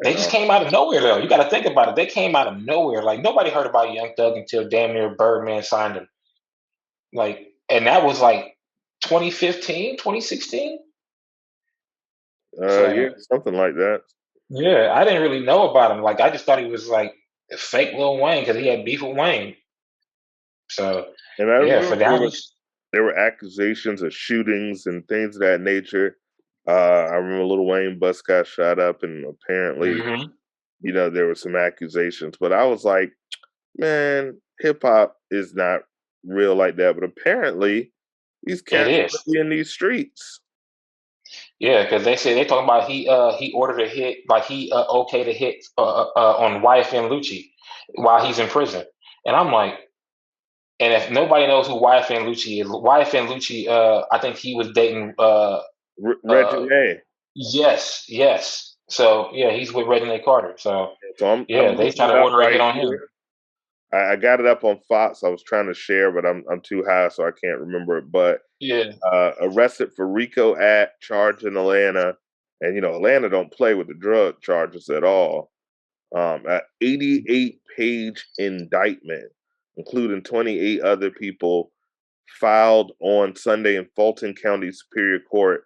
they just came out of nowhere, though. You got to think about it. They came out of nowhere. Like, nobody heard about Young Thug until damn near Birdman signed him. Like, and that was like 2015, 2016. Yeah, something like that. Yeah, I didn't really know about him. Like, I just thought he was like fake Lil Wayne because he had beef with Wayne. So, and I yeah, for that, there were accusations of shootings and things of that nature. I remember Lil Wayne bus got shot up, and apparently, there were some accusations. But I was like, man, hip hop is not real like that. But apparently, these cats are in these streets. Yeah, because they talking about he ordered a hit, like he okayed a hit on YFN Lucci while he's in prison, and I'm like, and if nobody knows who YFN Lucci is, YFN Lucci, I think he was dating Reggie A. Yes. So yeah, he's with Reggie Carter. So I'm they try to order a hit on him. I got it up on Fox. I was trying to share, but I'm too high, so I can't remember it. But arrested for RICO Act charge in Atlanta, and Atlanta don't play with the drug charges at all. An 88-page indictment, including 28 other people, filed on Sunday in Fulton County Superior Court.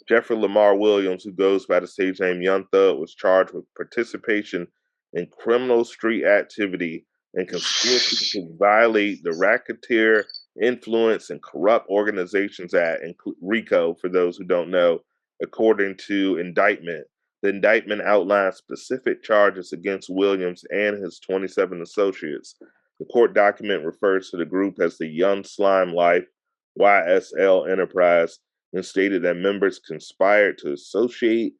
Jeffrey Lamar Williams, who goes by the stage name Young Thug, was charged with participation in criminal street activity and conspiracy to violate the Racketeer Influence and Corrupt Organizations Act, and RICO, for those who don't know, according to indictment. The indictment outlines specific charges against Williams and his 27 associates. The court document refers to the group as the Young Slime Life YSL Enterprise and stated that members conspired to associate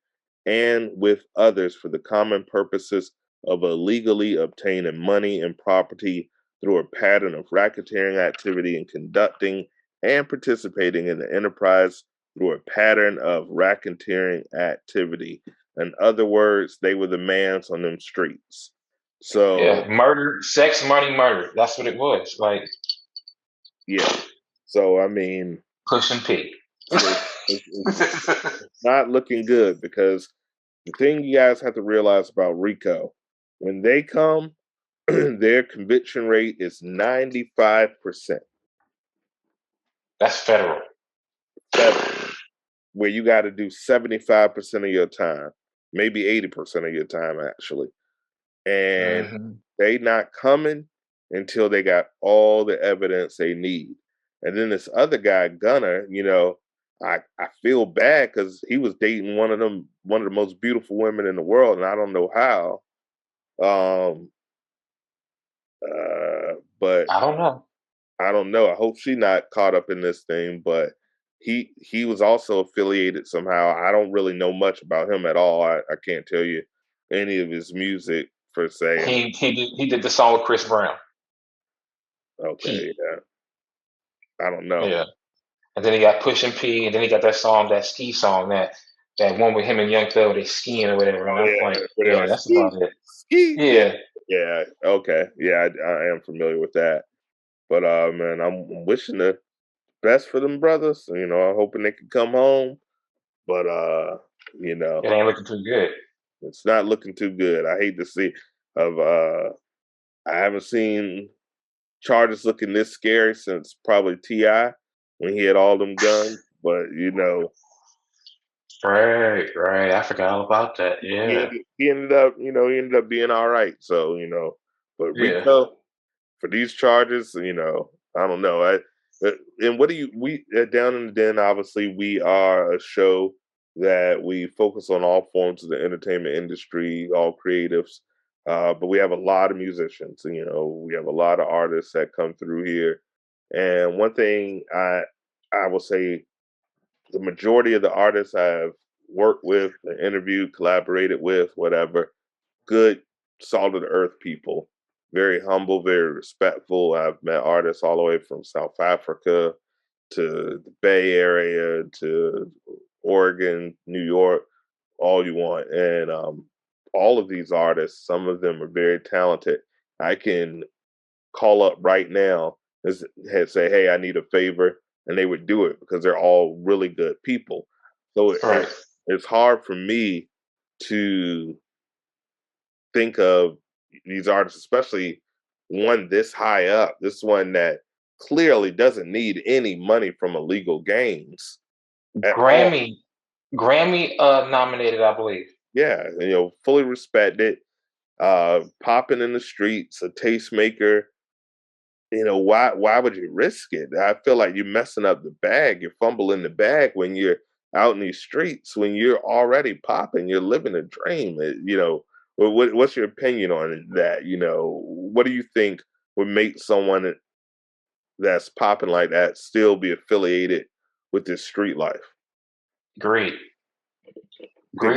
and with others for the common purposes of illegally obtaining money and property through a pattern of racketeering activity and conducting and participating in the enterprise through a pattern of racketeering activity. In other words, they were the mans on them streets. So yeah, murder, sex, money, murder. That's what it was. Like, yeah. So I mean, push and pee. it's not looking good, because the thing you guys have to realize about RICO, when they come, their conviction rate is 95%. That's federal. Where you got to do 75% of your time, maybe 80% of your time, actually. And they not coming until they got all the evidence they need. And then this other guy, Gunner, I feel bad because he was dating one of the most beautiful women in the world, and I don't know how. But I don't know. I hope she's not caught up in this thing. But he was also affiliated somehow. I don't really know much about him at all. I can't tell you any of his music per se. He did the song with Chris Brown. Okay, yeah. I don't know. Yeah. And then he got Push and P, and then he got that song, that ski song, that one with him and Young Thug, they skiing or whatever. And I'm like, yeah, that's ski, about it. Ski. Yeah. Yeah. Okay. Yeah, I am familiar with that. But man, I'm wishing the best for them brothers. I'm hoping they can come home. But it ain't looking too good. It's not looking too good. I hate to see I haven't seen charges looking this scary since probably T.I. when he had all them guns. But right. I forgot all about that. Yeah. He ended up being all right. So, but RICO for these charges, I don't know. And what do we Down in the Den, obviously we are a show that we focus on all forms of the entertainment industry, all creatives. But we have a lot of musicians, we have a lot of artists that come through here. And one thing I will say, the majority of the artists I've worked with, interviewed, collaborated with, whatever, good, solid earth people, very humble, very respectful. I've met artists all the way from South Africa to the Bay Area to Oregon, New York, all you want. And all of these artists, some of them are very talented. I can call up right now and say, hey, I need a favor, and they would do it because they're all really good people. So it's hard for me to think of these artists, especially one this high up, this one that clearly doesn't need any money from illegal gains. Grammy nominated, I believe. Yeah, fully respected, popping in the streets, a tastemaker. Why would you risk it? I feel like you're messing up the bag. You're fumbling the bag when you're out in these streets, when you're already popping, you're living a dream. What's your opinion on that? What do you think would make someone that's popping like that still be affiliated with this street life? Greed,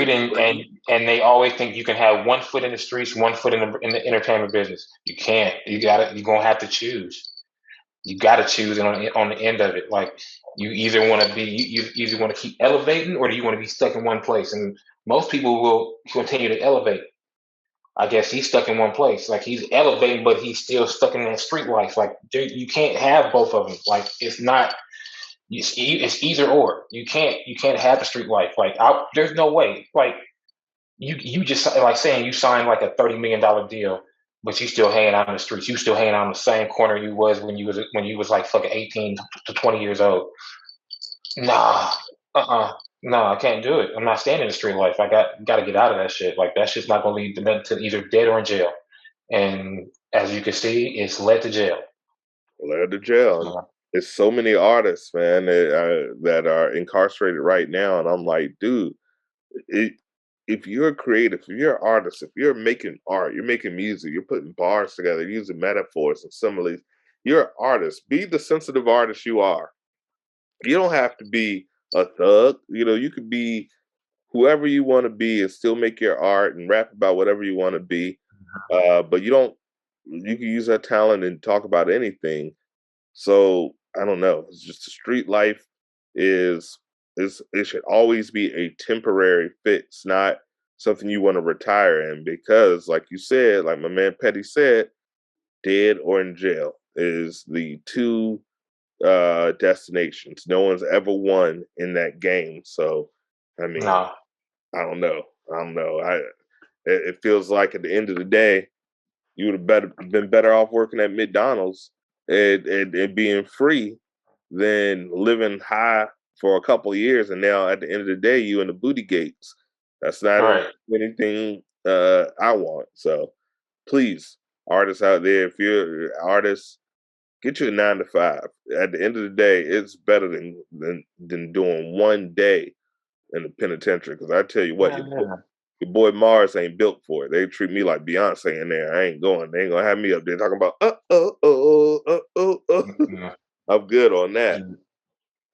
and they always think you can have one foot in the streets, one foot in the entertainment business. You can't. You're gonna have to choose. You got to choose on the end of it. Like, you either want to be, you either want to keep elevating, or do you want to be stuck in one place? And most people will continue to elevate. I guess he's stuck in one place. Like, he's elevating, but he's still stuck in that street life. Like, you can't have both of them. Like, it's not. It's either or. You can't have the street life. Like, there's no way. Like, you just, like, saying you signed like a $30 million deal, but you still hanging out in the streets. You still hanging out in the same corner you was when you was like fucking 18 to 20 years old. Nah, no, I can't do it. I'm not staying in the street life. I got to get out of that shit. Like, that shit's not gonna lead to either dead or in jail. And as you can see, it's led to jail. Led to jail. And there's so many artists, man, that are incarcerated right now, and I'm like, dude, if you're creative, if you're an artist, if you're making art, you're making music, you're putting bars together, using metaphors and similes, you're an artist. Be the sensitive artist you are. You don't have to be a thug. You could be whoever you want to be and still make your art and rap about whatever you want to be. But you can use that talent and talk about anything. So I don't know. It's just the street life is it should always be a temporary fix, not something you want to retire in, because like you said, like my man Petty said, dead or in jail is the two destinations. No one's ever won in that game. So I mean, No. I don't know. It feels like at the end of the day, you would have been better off working at McDonald's and being free than living high for a couple of years. And now at the end of the day, you in the booty gates. That's not anything I want. So please, artists out there, if you're an artist, get you a 9 to 5. At the end of the day, it's better than doing one day in the penitentiary. Because I tell you what, your boy Marz ain't built for it. They treat me like Beyonce in there. I ain't going. They ain't gonna have me up there talking about I'm good on that.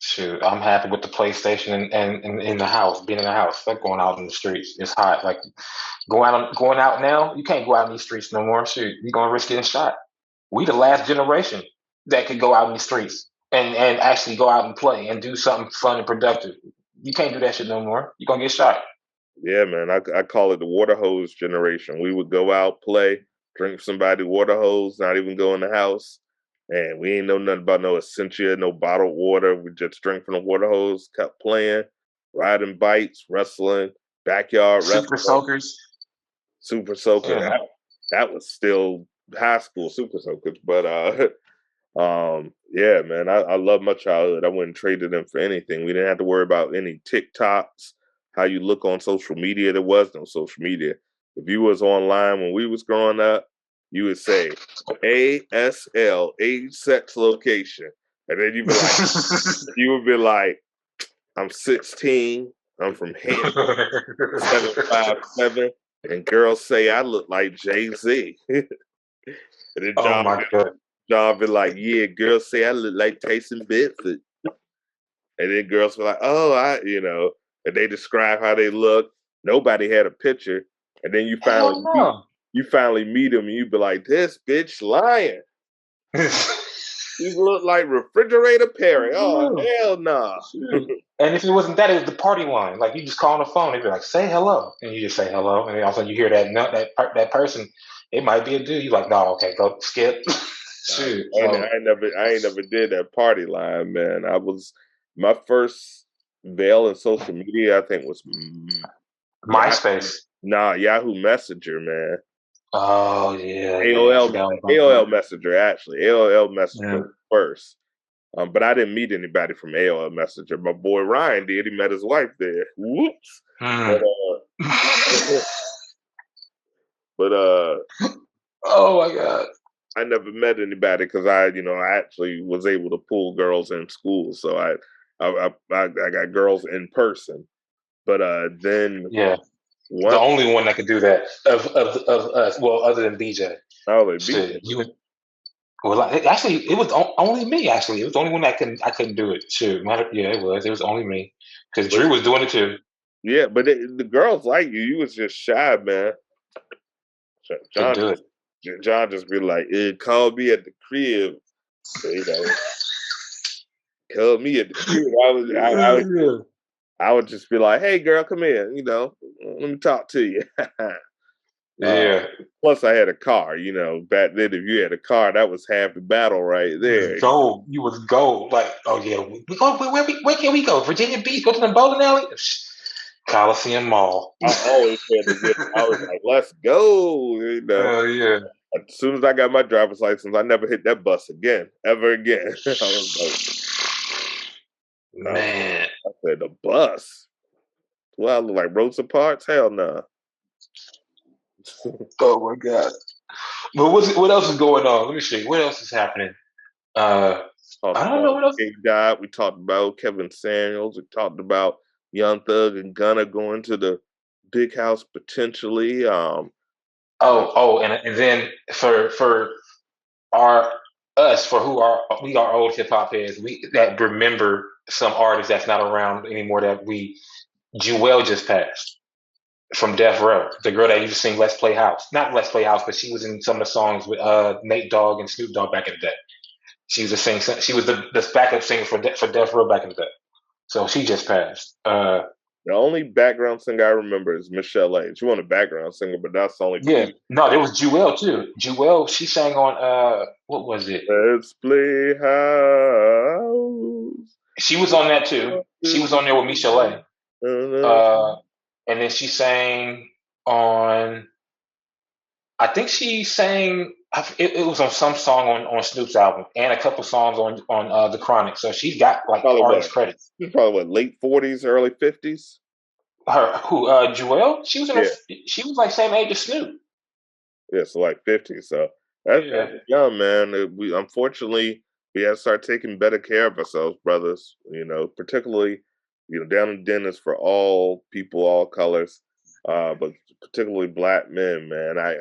Shoot, I'm happy with the PlayStation and in the house, being in the house, like going out in the streets. It's hot. Like going out now, you can't go out in these streets no more. Shoot, you're gonna risk getting shot. We the last generation that could go out in the streets and actually go out and play and do something fun and productive. You can't do that shit no more. You're gonna get shot. Yeah, man. I call it the water hose generation. We would go out, play, drink somebody water hose, not even go in the house. And we ain't know nothing about no Essentia, no bottled water. We just drink from the water hose, kept playing, riding bikes, wrestling, backyard Super soakers. Super soaker. Yeah. That was still high school super soakers. But yeah, man, I love my childhood. I wouldn't trade it in for anything. We didn't have to worry about any TikToks, how you look on social media. There was no social media. If you was online when we was growing up, you would say ASL, age, sex, location. And then you would be like, I'm 16, I'm from here, 757, and girls say I look like Jay-Z. And then John be like, yeah, girls say I look like Tyson Bedford. And then girls be like, oh, and they describe how they look. Nobody had a picture. And then you finally meet them and you be like, this bitch lying. You look like Refrigerator Perry. Oh, hell no. Nah. And if it wasn't that, it was the party line. Like you just call on the phone, they'd be like, say hello. And you just say hello. And then all of a sudden you hear that person, it might be a dude. You're like, no, okay, go skip. Shoot. I ain't never did that party line, man. My first veil in social media, I think, was MySpace. Yahoo Messenger, man. Oh yeah. AOL Messenger, actually. AOL Messenger first. But I didn't meet anybody from AOL Messenger. My boy Ryan did. He met his wife there. Whoops. But oh my God. I never met anybody because I actually was able to pull girls in school. So I got girls in person. But then the only one that could do that of us, well, other than BJ. Oh, BJ. Actually, it was only me. Actually, it was the only one I couldn't do it. Shoot, it was only me because Drew was doing it too. Yeah, but the girls like you. You was just shy, man. John just be like, call me at the crib. Call me at the crib. I would just be like, hey, girl, come here. Let me talk to you. Plus, I had a car. Back then, if you had a car, that was half the battle right there. Gold. You was gold. Like, oh yeah, where can we go? Virginia Beach? Go to the bowling alley? Coliseum Mall. I always had to get. I was like, let's go. Oh yeah. As soon as I got my driver's license, I never hit that bus ever again. I was like, man. I said the bus. Well, I look like Rosa Parks. Hell no. Oh my God. But what else is going on? Let me see. What else is happening? I Talked don't about know what else. Big Dot. We talked about Kevin Samuels. We talked about Young Thug and Gunna going to the big house potentially. And then for our us for who are we are old hip hop heads, we that remember some artists that's not around anymore that we Jewel just passed from Death Row, the girl that used to sing Let's Play House. Not Let's Play House, but she was in some of the songs with Nate Dogg and Snoop Dogg back in the day. She was she was the backup singer for Death Row back in the day. So she just passed. the only background singer I remember is Michelle A. She wasn't a background singer, but that's the only Yeah. female. No, there was Jewel too. Jewel, she sang on what was it? Let's play house. She was on that too. She was on there with Michelle A. And then she sang on. I think she sang. It was on some song on Snoop's album and a couple songs on The Chronic. So she's got like Probably artist credits. She's probably late 40s, early 50s. Her who Jewel? She was in her. Yeah, She was like same age as Snoop. yeah, so like 50. So that's Yeah. young, man. We unfortunately we have to start taking better care of ourselves, brothers. Particularly, down in Dennis for all people, all colors, but particularly black men, man. I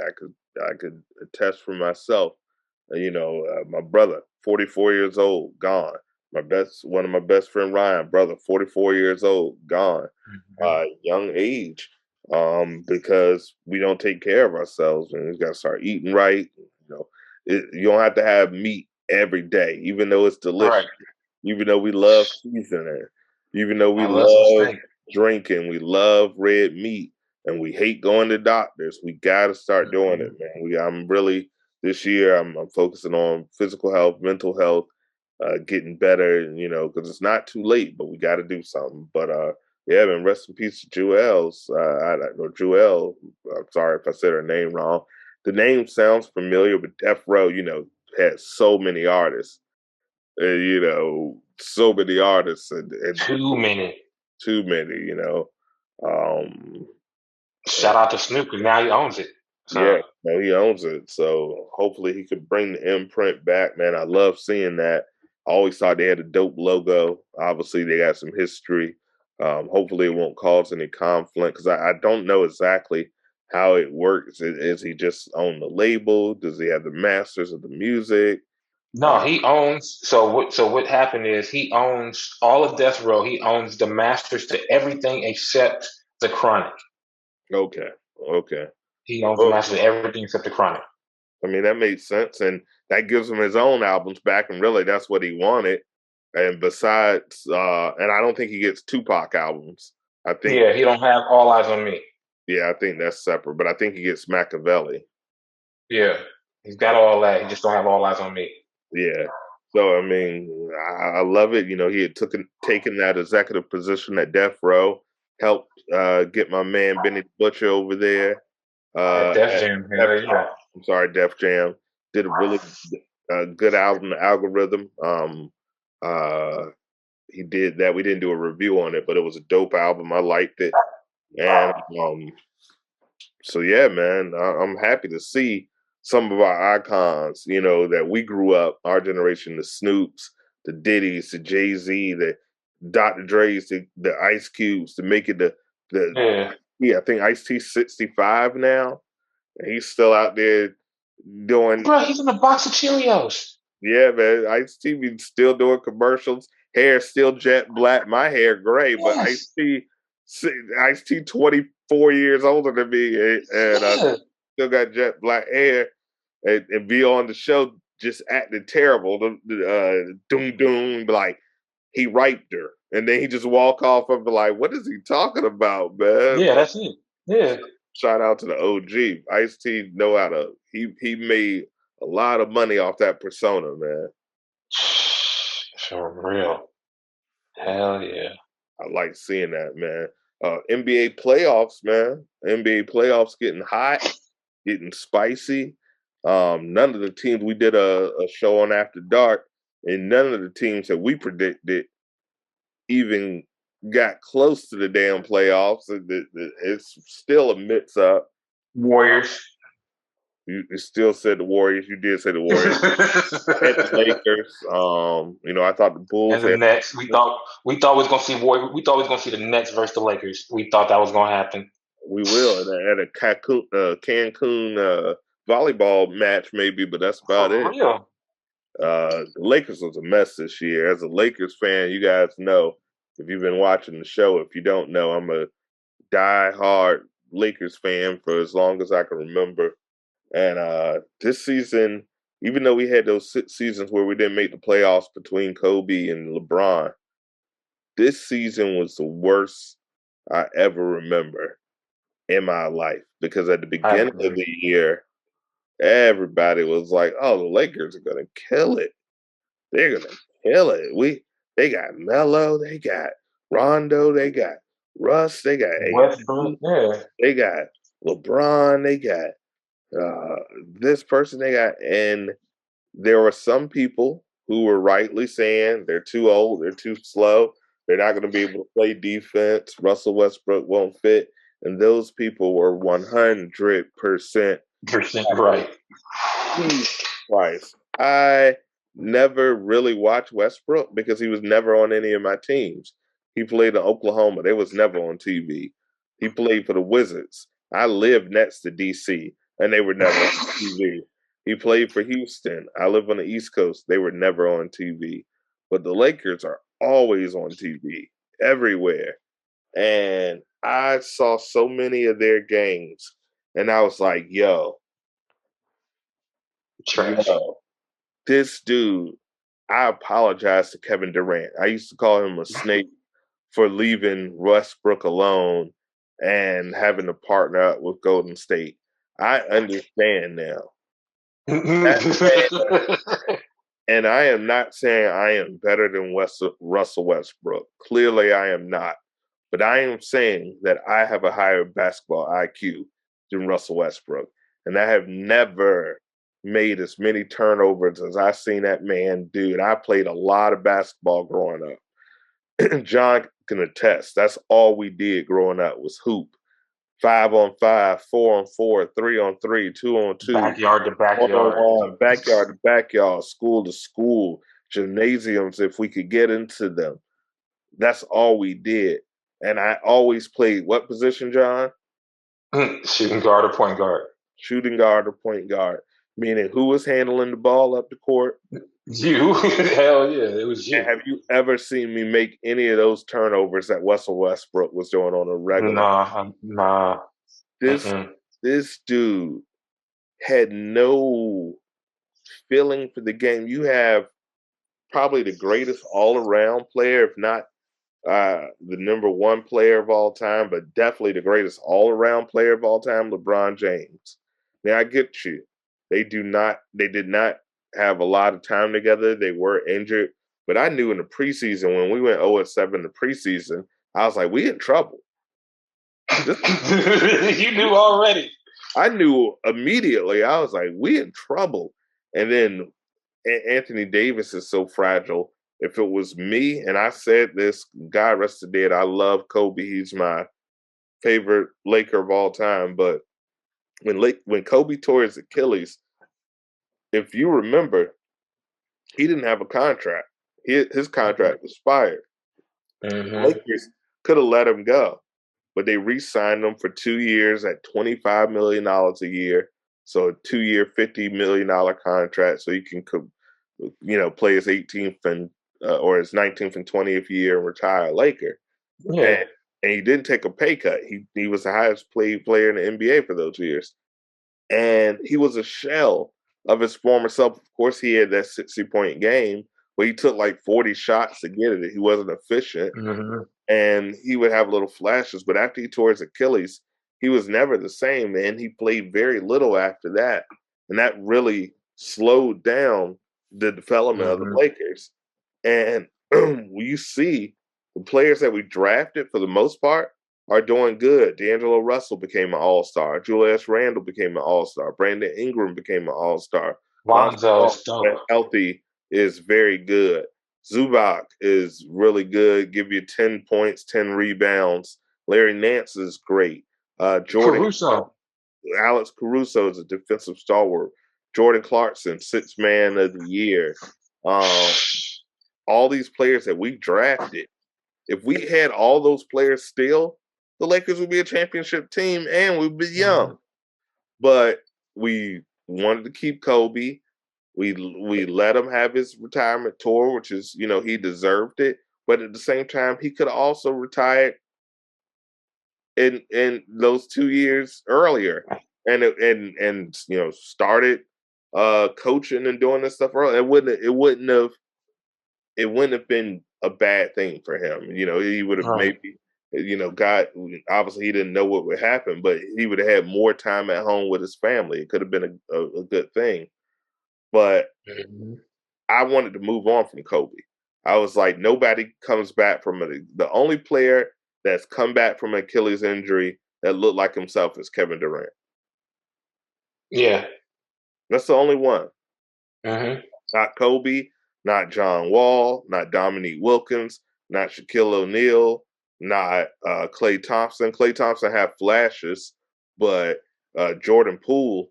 could attest for myself. My brother, 44 years old, gone. One of my best friend Ryan, brother, 44 years old, gone. Mhm. Young age, because we don't take care of ourselves, and we got to start eating right. You don't have to have meat every day, even though it's delicious. Right. Even though we love seasoning, even though we I love some love steak. drinking, we love red meat, and we hate going to doctors. We got to start doing it, Mhm. man. I'm really this year. I'm focusing on physical health, mental health, getting better. Because it's not too late, but we got to do something. But yeah, man. Rest in peace to Jewel's. Or Jewel. I'm sorry if I said her name wrong. The name sounds familiar, but Death Row, had so many artists. So many artists and Too many. too many. Um, Shout out to Snoop because now he owns it. Yeah, So no, he owns it. So hopefully he could bring the imprint back, man. I love seeing that. I always thought they had a dope logo. Obviously, they got some history. Hopefully, it won't cause any conflict because I don't know exactly how it works. Is he just on the label? Does he have the masters of the music? no, he owns. So what happened is he owns all of Death Row. He owns the masters to everything except the Chronic. Okay, okay. He owns the Well, masters to everything except the Chronic. I mean, that makes sense. And that gives him his own albums back. And really, that's what he wanted. And besides, and I don't think he gets Tupac albums. I think, Yeah, he don't have All Eyes on Me. yeah, I think that's separate. But I think he gets Machiavelli. Yeah, he's got all that. He just don't have All Eyes on Me. Yeah. So, I mean, I love it. He had taken that executive position at Death Row, helped get my man Benny the Butcher over there. At Def At Jam, Def, hell yeah. I'm sorry, Def Jam did a really good album, The Algorithm. Uh, he did that. We didn't do a review on it, but it was a dope album. I liked it, and so yeah, man, I'm happy to see some of our icons. That we grew up, our generation, the Snoops, the Diddy's, the Jay Z, the Dr. Dre's, the Ice Cubes, to make it the Yeah. yeah. I think Ice T's 65 now, and he's still out there doing. Bro, he's in a box of Cheerios. Yeah, man. Ice T be still doing commercials. Hair still jet black. My hair gray, but Yes. Ice T 24 years older than me, and Yeah. still got jet black hair, and be on the show just acting terrible. Doom doom, like he raped her, and then he just walk off and be like, "What is he talking about, man?" Yeah, that's it. Yeah. Shout out to the OG. Ice T know how to. He made a lot of money off that persona, man. For real. Hell yeah. I like seeing that, man. NBA playoffs, man. NBA playoffs getting hot, getting spicy. None of the teams we did a show on After Dark, and none of the teams that we predicted even got close to the damn playoffs. It's still a mix up. Warriors. You still said the Warriors. You did say the Warriors. I had the Lakers. I thought the Bulls And the had. Nets. We thought we was gonna see we thought we was gonna see the Nets versus the Lakers. We thought that was gonna happen. We will at a Cancun volleyball match maybe, but that's about For it. real. The Lakers was a mess this year. As a Lakers fan, you guys know if you've been watching the show. If you don't know, I'm a die-hard Lakers fan for as long as I can remember. And this season, even though we had those seasons where we didn't make the playoffs between Kobe and LeBron, this season was the worst I ever remember in my life. Because at the I beginning of agree. the year, everybody was like, "Oh, the Lakers are gonna kill it. They're gonna kill it. They got Melo, they got Rondo, they got Russ, they got Westbrook, AD, yeah. they got LeBron, they got this person, they got." And there were some people who were rightly saying they're too old, they're too slow, they're not going to be able to play defense. Russell Westbrook won't fit, and those people were 100% Right. Jesus Christ. I never really watched Westbrook because he was never on any of my teams. He played in Oklahoma. They was never on TV. He played for the Wizards. I lived next to DC, and they were never on TV. He played for Houston. I live on the East Coast. They were never on TV. But the Lakers are always on TV, everywhere. And I saw so many of their games, and I was like, Trash. yo, this dude, I apologize to Kevin Durant. I used to call him a snake for leaving Westbrook alone and having to partner up with Golden State. I understand now. That man, and I am not saying I am better than Russell Westbrook. Clearly, I am not. But I am saying that I have a higher basketball IQ than Russell Westbrook. And I have never made as many turnovers as I've seen that man do. And I played a lot of basketball growing up. John can attest. That's all we did growing up was hoop. 5-on-5, 4-on-4, 3-on-3, 2-on-2, Backyard to backyard. 1-on-1, backyard to backyard, school to school, gymnasiums if we could get into them. That's all we did. And I always played what position, John? Shooting guard or point guard. Shooting guard or point guard. Meaning who was handling the ball up the court? You. Hell yeah, it was And you. have you ever seen me make any of those turnovers that Russell Westbrook was doing on a regular? Nah. This Mm-mm. this dude had no feeling for the game. You have probably the greatest all-around player, if not the number one player of all time, but definitely the greatest all-around player of all time, LeBron James. Now I get you. They did not have a lot of time together. They were injured. But I knew in the preseason when we went 0-7 in the preseason, I was like, we in trouble. You knew already. I knew immediately. I was like, we in trouble. And then Anthony Davis is so fragile. If it was me, and I said this, God rest the dead, I love Kobe. He's my favorite Laker of all time. But when Kobe tore his Achilles, if you remember, he didn't have a contract. His contract expired. Mm-hmm. Lakers could have let him go, but they re-signed him for 2 years at $25 million a year. So a 2-year, $50 million contract, so he can, play his 18th or his 19th and 20th year and retire a Laker. Yeah. And he didn't take a pay cut. He was the highest paid player in the NBA for those years. And he was a shell of his former self. Of course, he had that 60-point game, but he took like 40 shots to get it. He wasn't efficient. Mm-hmm. And he would have little flashes. But after he tore his Achilles, he was never the same, man. He played very little after that. And that really slowed down the development of the Lakers. And you see the players that we drafted, for the most part, are doing good. D'Angelo Russell became an all-star. Julius Randle became an all-star. Brandon Ingram became an all-star. Lonzo is dope. Healthy is very good. Zubac is really good. Give you 10 points, 10 rebounds. Larry Nance is great. Jordan Caruso. Alex Caruso is a defensive stalwart. Jordan Clarkson, sixth man of the year. All these players that we drafted. If we had all those players still, the Lakers would be a championship team and we'd be young. But we wanted to keep Kobe. We let him have his retirement tour, which is, he deserved it. But at the same time, he could have also retired in those 2 years earlier, and started coaching and doing this stuff early. It wouldn't have been a bad thing for him. He would have maybe got, obviously he didn't know what would happen, but he would have had more time at home with his family. It could have been a good thing. But I wanted to move on from Kobe. I was like, nobody comes back from it. The only player that's come back from an Achilles injury that looked like himself is Kevin Durant. Yeah. That's the only one. Mm-hmm. Not Kobe, not John Wall, not Dominique Wilkins, not Shaquille O'Neal, not Klay Thompson. Klay Thompson had flashes, but Jordan Poole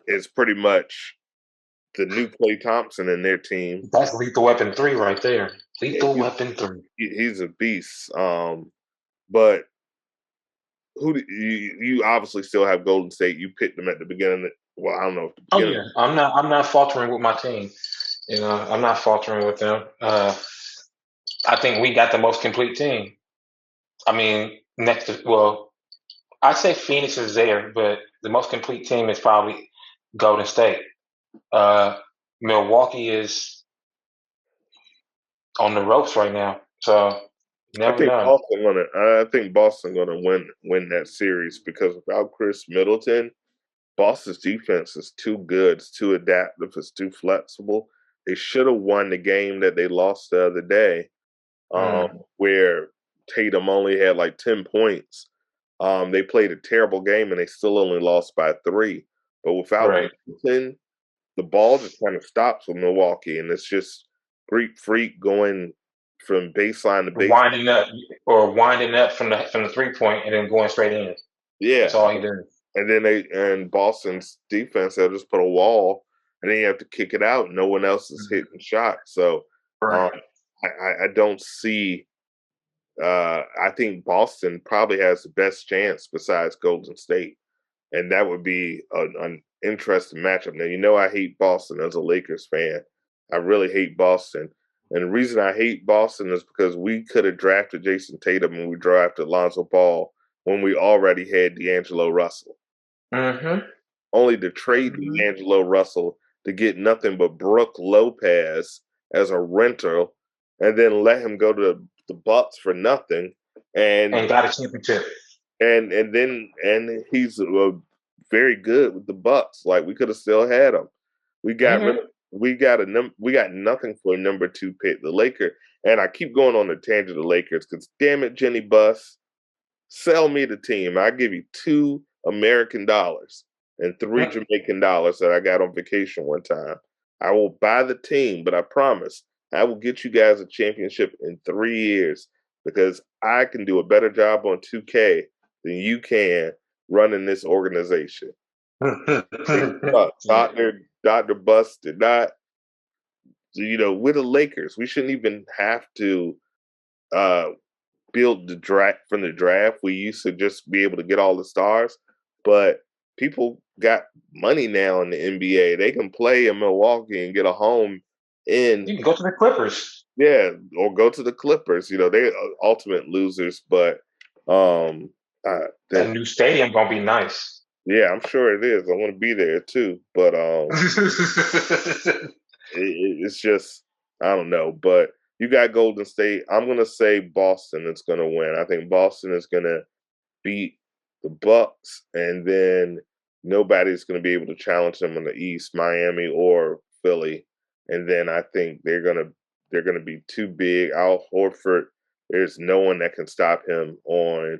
is pretty much the new Klay Thompson in their team. That's Lethal Weapon 3 right there. Lethal Weapon 3. He's a beast. But who do you obviously still have Golden State. You picked them at the beginning. Well, I don't know if the beginning. Oh yeah, I'm not faltering with my team. I'm not faltering with them. I think we got the most complete team. I mean, I'd say Phoenix is there, but the most complete team is probably Golden State. Milwaukee is on the ropes right now, so you never know. I think Boston gonna win that series because without Chris Middleton, Boston's defense is too good. It's too adaptive. It's too flexible. They should have won the game that they lost the other day, where Tatum only had like 10 points. They played a terrible game and they still only lost by 3. But without Middleton, the ball just kind of stops with Milwaukee, and it's just Greek Freak going from baseline to baseline, winding up from the 3-point and then going straight in. Yeah, that's all he did. And then Boston's defense, they'll just put a wall, and then you have to kick it out. No one else is hitting shots, so I don't see. I think Boston probably has the best chance besides Golden State, and that would be an interesting matchup. Now, I hate Boston as a Lakers fan. I really hate Boston. And the reason I hate Boston is because we could have drafted Jason Tatum and we drafted Lonzo Ball when we already had D'Angelo Russell. Only to trade D'Angelo Russell to get nothing but Brooke Lopez as a rental and then let him go to the Bucks for nothing. And got a championship. And he's very good with the Bucks. Like, we could have still had him. We got nothing for a number 2 pick, the Lakers. And I keep going on the tangent of the Lakers because damn it, Jenny Buss, sell me the team. I'll give you $2 American and $3 Jamaican that I got on vacation one time. I will buy the team, but I promise I will get you guys a championship in 3 years because I can do a better job on 2K than you can running this organization. Dr. Buss did not. We're the Lakers. We shouldn't even have to build the draft from the draft. We used to just be able to get all the stars, but people got money now in the NBA. They can play in Milwaukee and get a home you can go to the Clippers. Yeah, or go to the Clippers. They're ultimate losers, but that new stadium gonna be nice. Yeah, I'm sure it is. I want to be there too, but it's just, I don't know. But you got Golden State. I'm gonna say Boston is gonna win. I think Boston is gonna beat the Bucks, and then nobody's gonna be able to challenge them in the East, Miami or Philly. And then I think they're gonna be too big. Al Horford, there's no one that can stop him on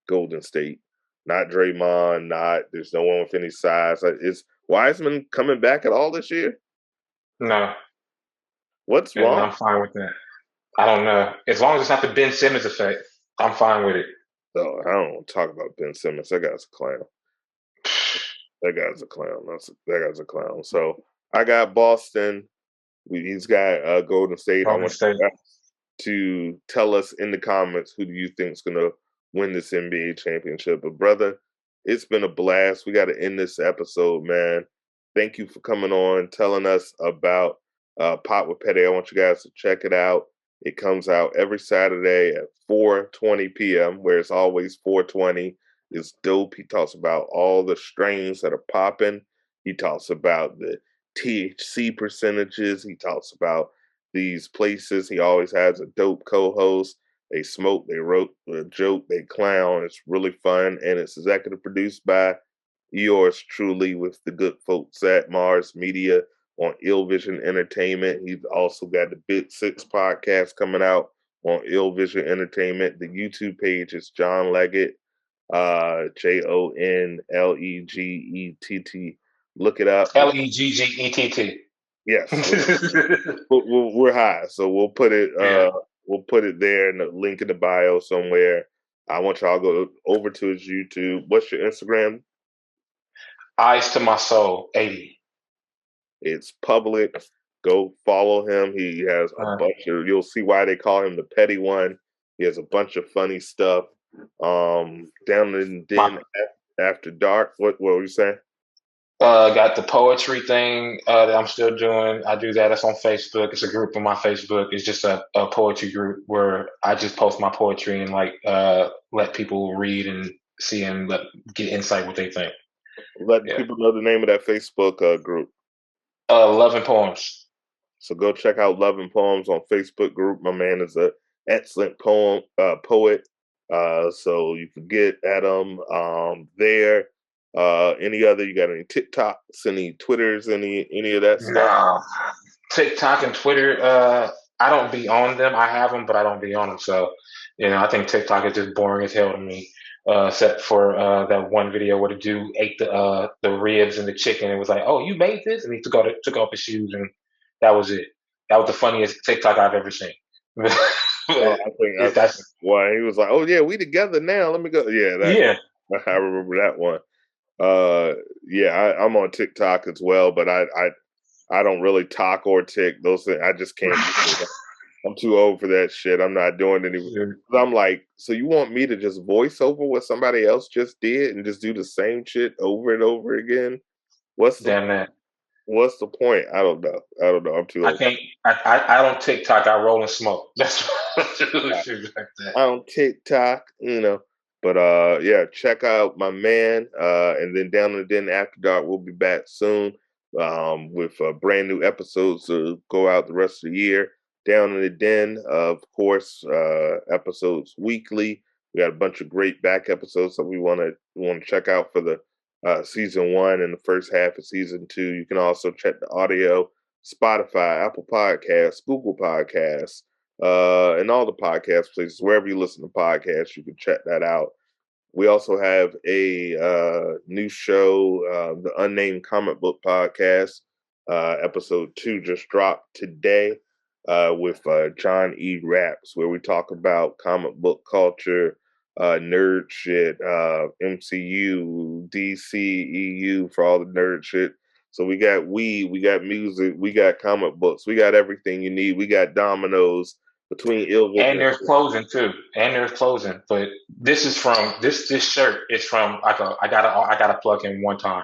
Golden State. Not Draymond, there's no one with any size. Is Wiseman coming back at all this year? No. What's wrong? I'm fine with that. I don't know. As long as it's not the Ben Simmons effect, I'm fine with it. Oh, I don't want to talk about Ben Simmons. That guy's a clown. That guy's a clown. That guy's a clown. So I got Boston. He's got Golden State. I Golden want State. you guys to tell us in the comments who do you think is going to win this NBA championship. But brother, it's been a blast. We got to end this episode, man. Thank you for coming on, telling us about Pot with Petty. I want you guys to check it out. It comes out every Saturday at 4:20 p.m., where it's always 4:20. It's dope. He talks about all the strains that are popping. He talks about the THC percentages. He talks about these places. He always has a dope co-host. They smoke, they wrote a joke, they clown. It's really fun, and it's executive produced by yours truly with the good folks at Marz Media on Ill Vision Entertainment. He's also got the Big Six podcast coming out on Ill Vision Entertainment. The YouTube page is Jon Leggett, JonLeggett. Look it up. Leggett. Yes, we're high, so we'll put it. We'll put it there in the link in the bio somewhere. I want y'all to go over to his YouTube. What's your Instagram? Eyes to My Soul 80. It's public. Go follow him. He has a bunch of. You'll see why they call him the petty one. He has a bunch of funny stuff. Down in Den After Dark. What were you saying? Got the poetry thing that I'm still doing. I do that. It's on Facebook. It's a group on my Facebook. It's just a poetry group where I just post my poetry and let people read and see and get insight what they think. Let people know the name of that Facebook group. Love and Poems. So go check out Love and Poems on Facebook group. My man is an excellent poet. So you can get at him there. Any other? You got any TikToks, any Twitters, any of that stuff? No. TikTok and Twitter. I don't be on them. I have them, but I don't be on them. So, I think TikTok is just boring as hell to me. Except for that one video where the dude ate the ribs and the chicken. It was like, oh, you made this, and he took off his shoes, and that was it. That was the funniest TikTok I've ever seen. I think that's why he was like, oh yeah, we together now. Let me go. Yeah, I remember that one. I'm on TikTok as well, but I don't really talk or tick those things. I just can't. I'm too old for that shit. I'm not doing it anymore. I'm like, so you want me to just voice over what somebody else just did and just do the same shit over and over again? What's the point? I don't know. I'm too old. I don't TikTok. I roll and smoke. That's like that. I don't TikTok, But check out my man. And then Down in the Den After Dark, we'll be back soon with brand new episodes to go out the rest of the year. Down in the Den, of course, episodes weekly. We got a bunch of great back episodes that we want to check out for the season 1 and the first half of season 2. You can also check the audio, Spotify, Apple Podcasts, Google Podcasts, and all the podcast places. Wherever you listen to podcasts, you can check that out. We also have a new show, the Unnamed Comic Book Podcast. Episode 2 just dropped today with John E. Raps, where we talk about comic book culture, nerd shit, MCU, DC, EU for all the nerd shit. So we got weed, we got music, we got comic books, we got everything you need. We got dominoes between Ill Vision. And there's clothing too. But this is from this shirt is from I gotta plug in one time.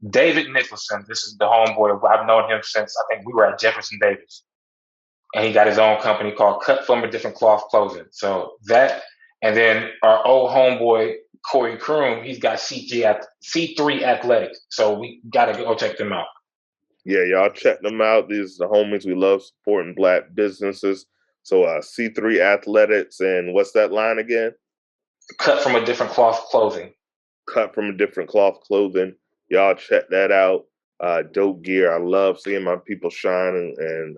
David Nicholson. This is the homeboy. I've known him since I think we were at Jefferson Davis. And he got his own company called Cut from a Different Cloth Clothing. So that, and then our old homeboy Corey Kroom, he's got C3 Athletics. So we gotta go check them out. Yeah, y'all check them out. These are the homies. We love supporting Black businesses. So C3 Athletics, and what's that line again? Cut from a Different Cloth Clothing. Cut from a Different Cloth Clothing. Y'all check that out. Dope gear. I love seeing my people shine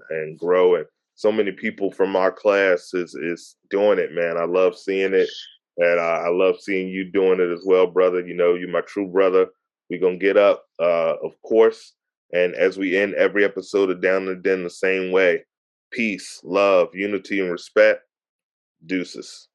and grow, and so many people from our class is doing it, man. I love seeing it, and I love seeing you doing it as well, brother. You're my true brother. We're going to get up, of course, and as we end every episode of Down in the Den the same way, peace, love, unity, and respect. Deuces.